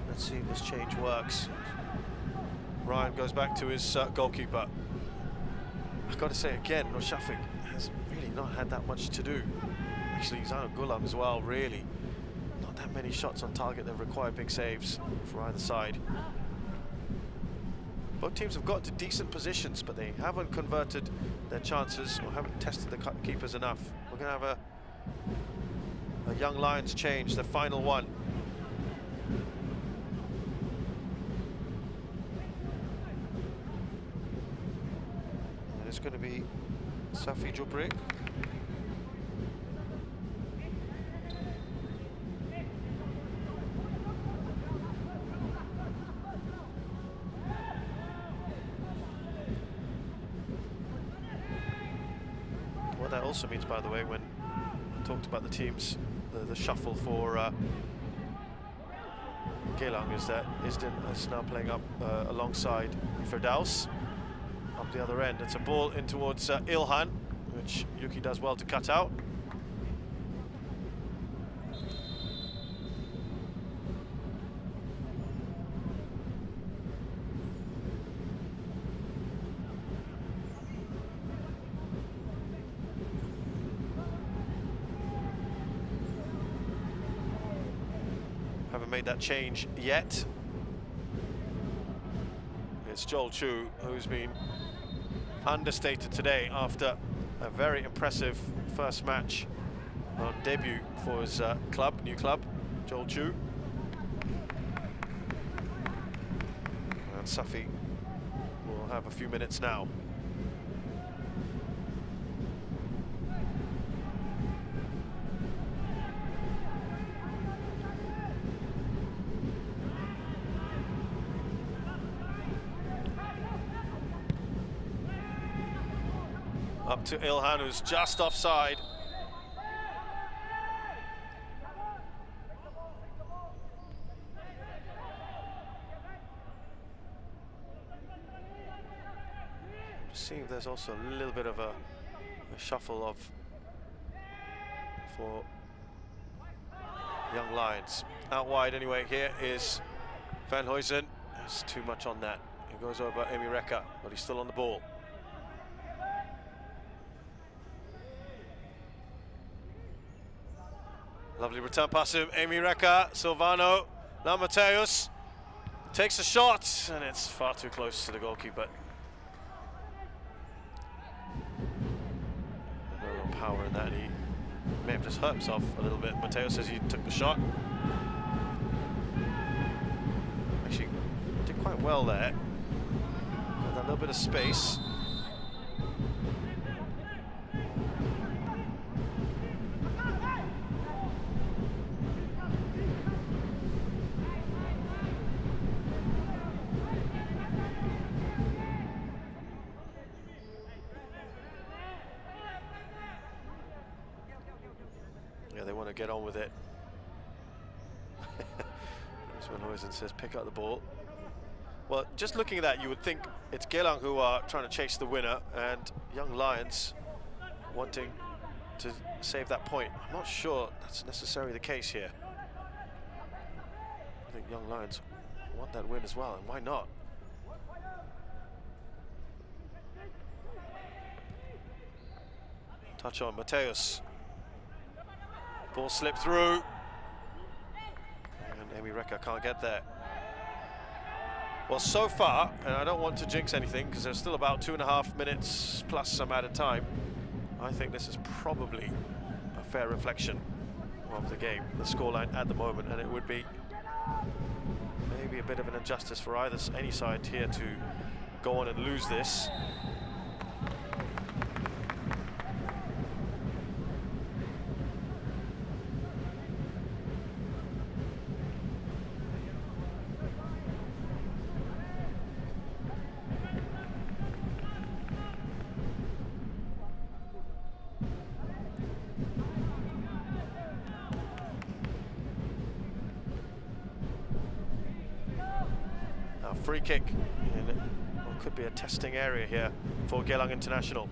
[SPEAKER 2] Let's see if this change works. Ryan goes back to his goalkeeper. I've got to say again, Shafik has really not had that much to do. Actually, Zano Gulam as well, really. Not that many shots on target that require big saves for either side. Both teams have got to decent positions, but they haven't converted their chances or haven't tested the keepers enough. We're going to have a Young Lions change, the final one. It's going to be Safi Jubri. What that also means, by the way, when I talked about the teams, the shuffle for Geylang, is that Isdin is now playing up alongside Firdaus. Up the other end, it's a ball in towards Ilhan, which Yuki does well to cut out. Haven't made that change yet. It's Joel Chu who's been understated today after a very impressive first match on debut for his new club, Joel Chu. And Safi will have a few minutes now. Up to Ilhan, who's just offside. See if there's also a little bit of a shuffle for Young Lions. Out wide anyway, here is FindYoung. There's too much on that. He goes over mereka, but he's still on the ball. Lovely return pass to mereka, Silvano, now Mateus. Takes a shot, and it's far too close to the goalkeeper. No real power in that, and he may have just hurt himself a little bit. Mateo says he took the shot. Actually, did quite well there. Got that little bit of space. Yeah, they want to get on with it. Hoysen says pick up the ball. Well, just looking at that, you would think it's Geylang who are trying to chase the winner and Young Lions wanting to save that point. I'm not sure that's necessarily the case here. I think Young Lions want that win as well, and why not? Touch on Mateus. Ball slipped through. And Mereka can't get there. Well, so far, and I don't want to jinx anything because there's still about 2.5 minutes plus some added time, I think this is probably a fair reflection of the game, the scoreline at the moment, and it would be maybe a bit of an injustice for any side here to go on and lose this. Free kick, and it could be a testing area here for Geylang International.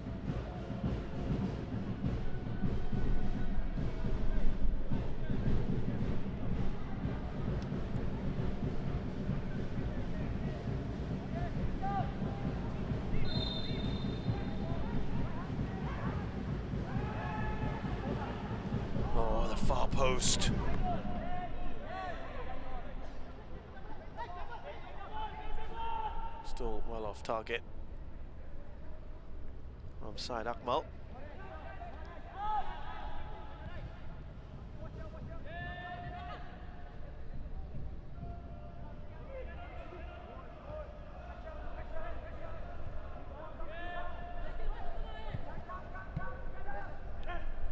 [SPEAKER 2] Oh, the far post. Still well off target from side Akmal.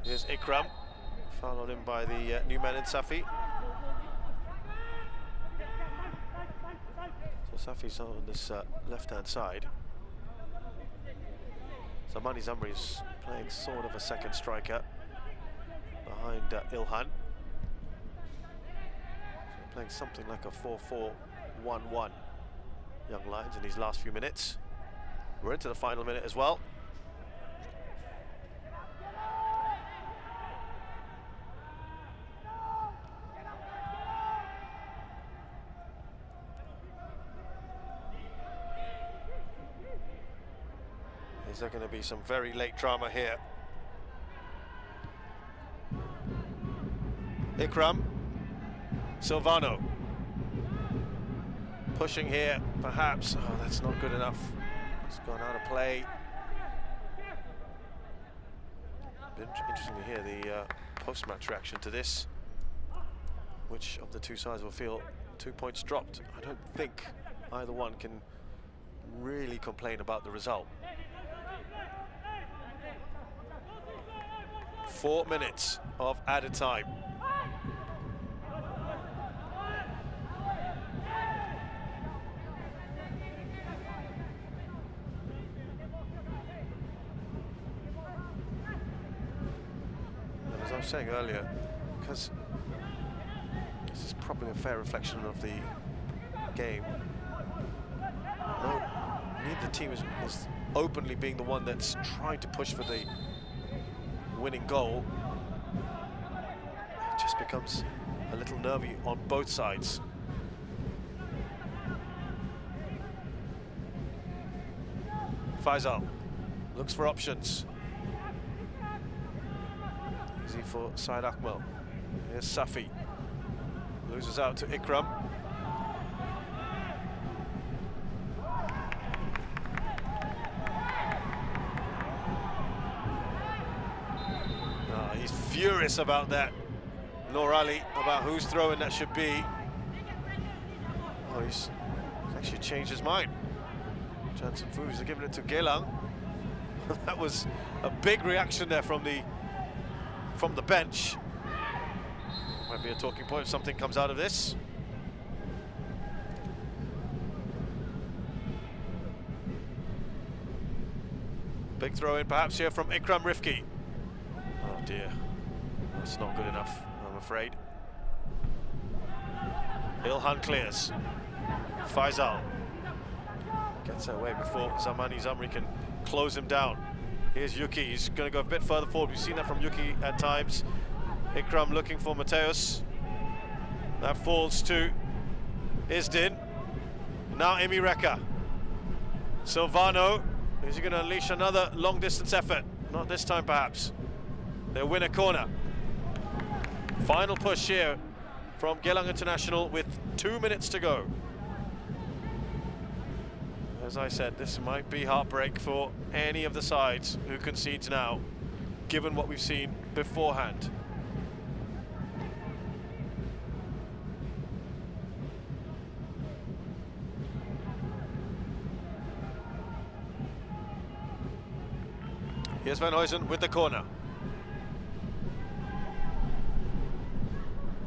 [SPEAKER 2] Here's Ikram, foul on him by the new man in Safi. Safi's on this left-hand side. Zamani Zamri is playing sort of a second striker behind Ilhan. So playing something like a 4-4-1-1. Young Lions in these last few minutes. We're into the final minute as well. Is there going to be some very late drama here? Ikram, Silvano, pushing here, perhaps. Oh, that's not good enough. It's gone out of play. Been interesting to hear the post-match reaction to this. Which of the two sides will feel 2 points dropped? I don't think either one can really complain about the result. 4 minutes of added time. And as I was saying earlier, because this is probably a fair reflection of the game, neither team is openly being the one that's trying to push for the winning goal. It just becomes a little nervy on both sides. Faisal looks for options. Easy for Said Akmal. Here's Safi. Loses out to Ikram. furious about that. Noor Ali, about whose throw-in that should be. Oh, he's actually changed his mind. Jansen Fu is giving it to Geylang. That was a big reaction there from the bench. Might be a talking point if something comes out of this. Big throw-in perhaps here from Ikram Rifki. Oh dear, that's not good enough, I'm afraid. Ilhan clears. Faisal gets away before Zamani Zamri can close him down. Here's Yuki, he's going to go a bit further forward. We've seen that from Yuki at times. Ikram looking for Mateus. That falls to Isdin. Now Mereka. Silvano, is he going to unleash another long distance effort? Not this time perhaps. They'll win a corner. Final push here from Geylang International with 2 minutes to go. As I said, this might be heartbreak for any of the sides who concedes now, given what we've seen beforehand. Here's Van Huysen with the corner.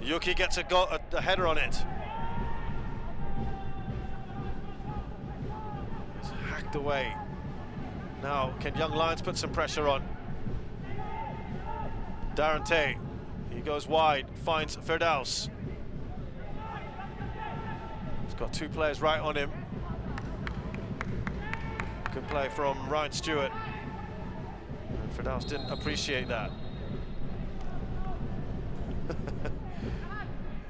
[SPEAKER 2] Yuki gets a header on it. It's hacked away. Now, can Young Lions put some pressure on? Darren Tay, he goes wide, finds Firdaus. He's got two players right on him. Good play from Ryan Stewart. And Firdaus didn't appreciate that.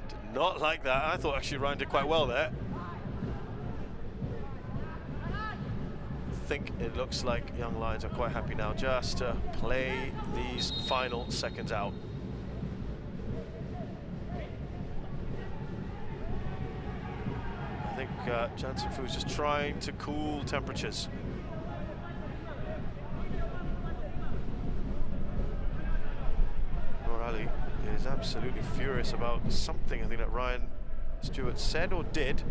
[SPEAKER 2] Did not like that. I thought actually Ryan did quite well there. I think it looks like Young Lions are quite happy now just to play these final seconds out. I think Jansen Fu is just trying to cool temperatures. Noor Ali is absolutely furious about something I think that Ryan Stewart said or did.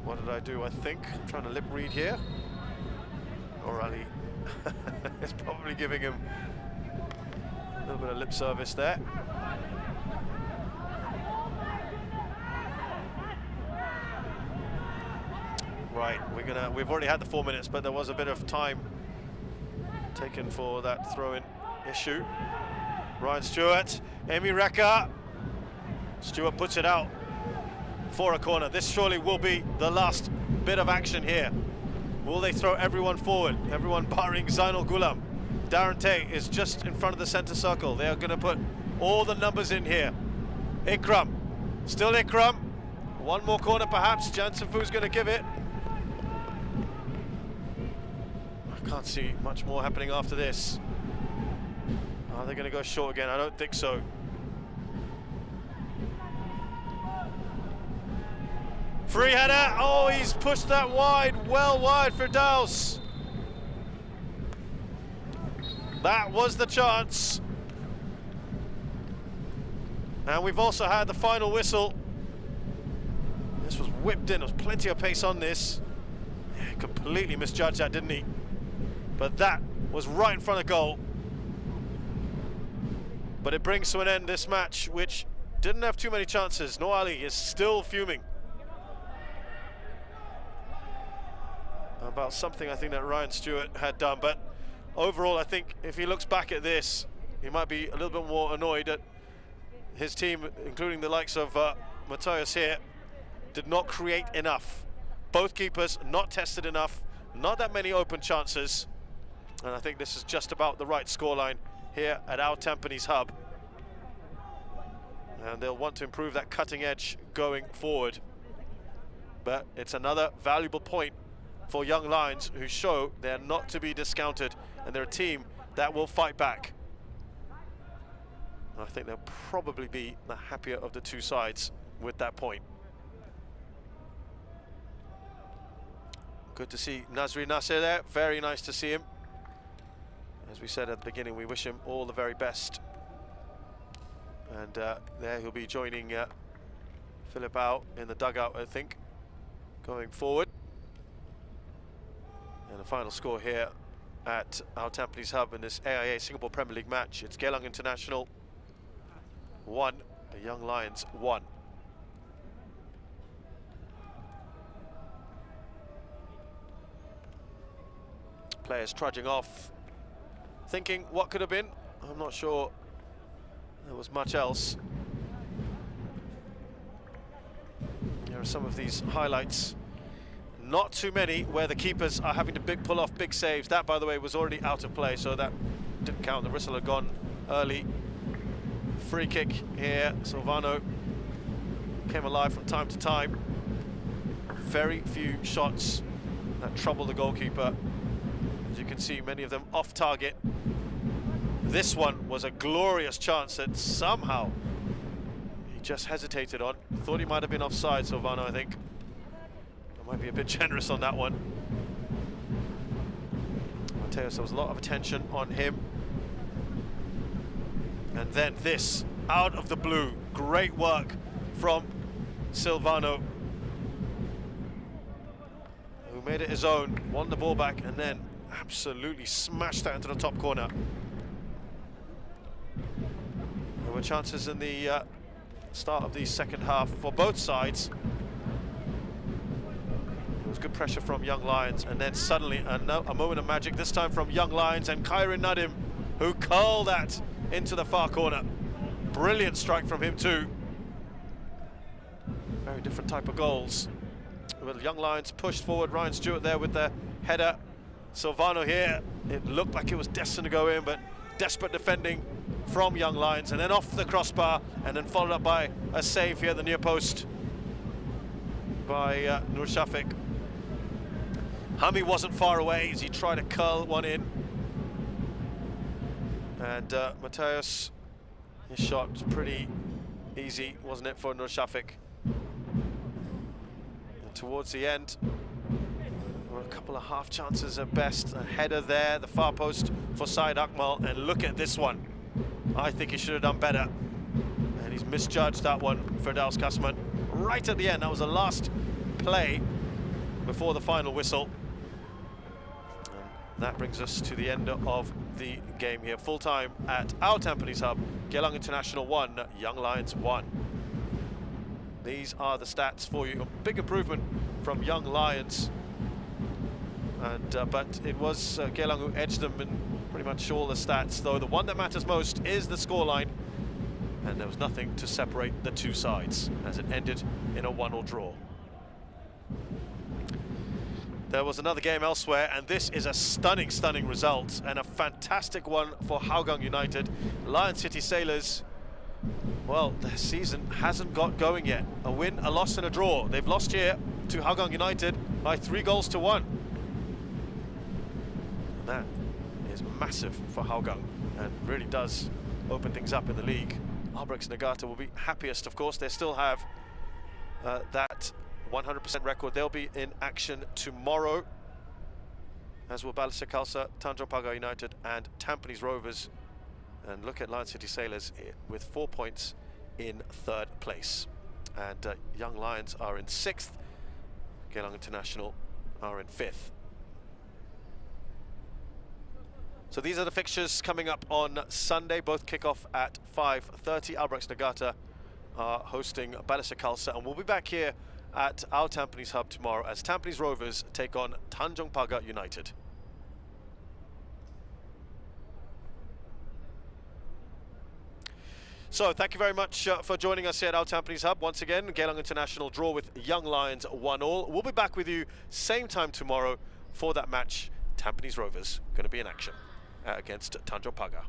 [SPEAKER 2] What did I do? I think I'm trying to lip read here. Noor Ali is probably giving him a little bit of lip service there. Right, we've already had the 4 minutes, but there was a bit of time taken for that throw-in issue. Ryan Stewart, Mereka. Stewart puts it out for a corner. This surely will be the last bit of action here. Will they throw everyone forward? Everyone barring Zainul Gulam. Darren Tay is just in front of the center circle. They are going to put all the numbers in here. Ikram, still Ikram. One more corner perhaps. Jansen Fu's going to give it. I can't see much more happening after this. Are they going to go short again? I don't think so. Free header. Oh, he's pushed that wide, well wide for Firdaus. That was the chance. And we've also had the final whistle. This was whipped in. There was plenty of pace on this. Yeah, completely misjudged that, didn't he? But that was right in front of goal. But it brings to an end this match, which didn't have too many chances. Noor Ali is still fuming about something I think that Ryan Stewart had done. But overall, I think if he looks back at this, he might be a little bit more annoyed at his team, including the likes of Mateus here, did not create enough. Both keepers not tested enough, not that many open chances. And I think this is just about the right scoreline here at our Tampines hub. And they'll want to improve that cutting edge going forward. But it's another valuable point for Young Lions, who show they're not to be discounted, and they're a team that will fight back. And I think they'll probably be the happier of the two sides with that point. Good to see Nazri Nasser there. Very nice to see him. As we said at the beginning, we wish him all the very best. And there he'll be joining Philip out in the dugout, I think, going forward. And the final score here at our Tampines Hub in this AIA Singapore Premier League match. It's Geylang International 1, the Young Lions 1. Players trudging off, thinking what could have been. I'm not sure there was much else. There are some of these highlights. Not too many where the keepers are having to pull off big saves. That, by the way, was already out of play, so that didn't count. The whistle had gone early. Free kick here. Silvano came alive from time to time. Very few shots that trouble the goalkeeper. As you can see, many of them off target. This one was a glorious chance that somehow he just hesitated on. Thought he might have been offside, Silvano, I think. Might be a bit generous on that one. Mateus, there was a lot of attention on him. And then this, out of the blue, great work from Silvano, who made it his own, won the ball back, and then absolutely smashed that into the top corner. There were chances in the start of the second half for both sides. Good pressure from Young Lions, and then suddenly a moment of magic, this time from Young Lions and Kairin Nadim, who curled that into the far corner. Brilliant strike from him too. Very different type of goals. With Young Lions pushed forward, Ryan Stewart there with the header. Silvano here, it looked like it was destined to go in, but desperate defending from Young Lions, and then off the crossbar, and then followed up by a save here at the near post by Nur Shafiq. Hami wasn't far away as he tried to curl one in. And Mateus, his shot was pretty easy, wasn't it, for Nur Shafiq? And towards the end, there were a couple of half chances at best. A header there, the far post for Syed Akmal, and look at this one. I think he should have done better. And he's misjudged that one, Firdaus Kasman. Right at the end, that was the last play before the final whistle. That brings us to the end of the game here. Full time at our Tampines Hub. Geylang International 1, Young Lions 1. These are the stats for you. A big improvement from Young Lions. And but it was Geylang who edged them in pretty much all the stats, though the one that matters most is the scoreline. And there was nothing to separate the two sides as it ended in a 1-1 draw. There was another game elsewhere, and this is a stunning, stunning result and a fantastic one for Hougang United. Lion City Sailors, well, their season hasn't got going yet. A win, a loss and a draw. They've lost here to Hougang United by 3-1. And that is massive for Hougang and really does open things up in the league. Albrechts Nagata will be happiest, of course. They still have that 100% record. They'll be in action tomorrow, as will Balestier Khalsa, Tanjong Pagar United and Tampines Rovers. And look at Lion City Sailors with 4 points in 3rd place. And Young Lions are in 6th. Geylang International are in 5th. So these are the fixtures coming up on Sunday. Both kick off at 5:30. Albrechts Nagata are hosting Balestier Khalsa, and we'll be back here at our Tampines Hub tomorrow as Tampines Rovers take on Tanjong Pagar United. So thank you very much for joining us here at our Tampines Hub. Once again, Geylang International draw with Young Lions 1-1. We'll be back with you same time tomorrow for that match. Tampines Rovers going to be in action against Tanjong Pagar.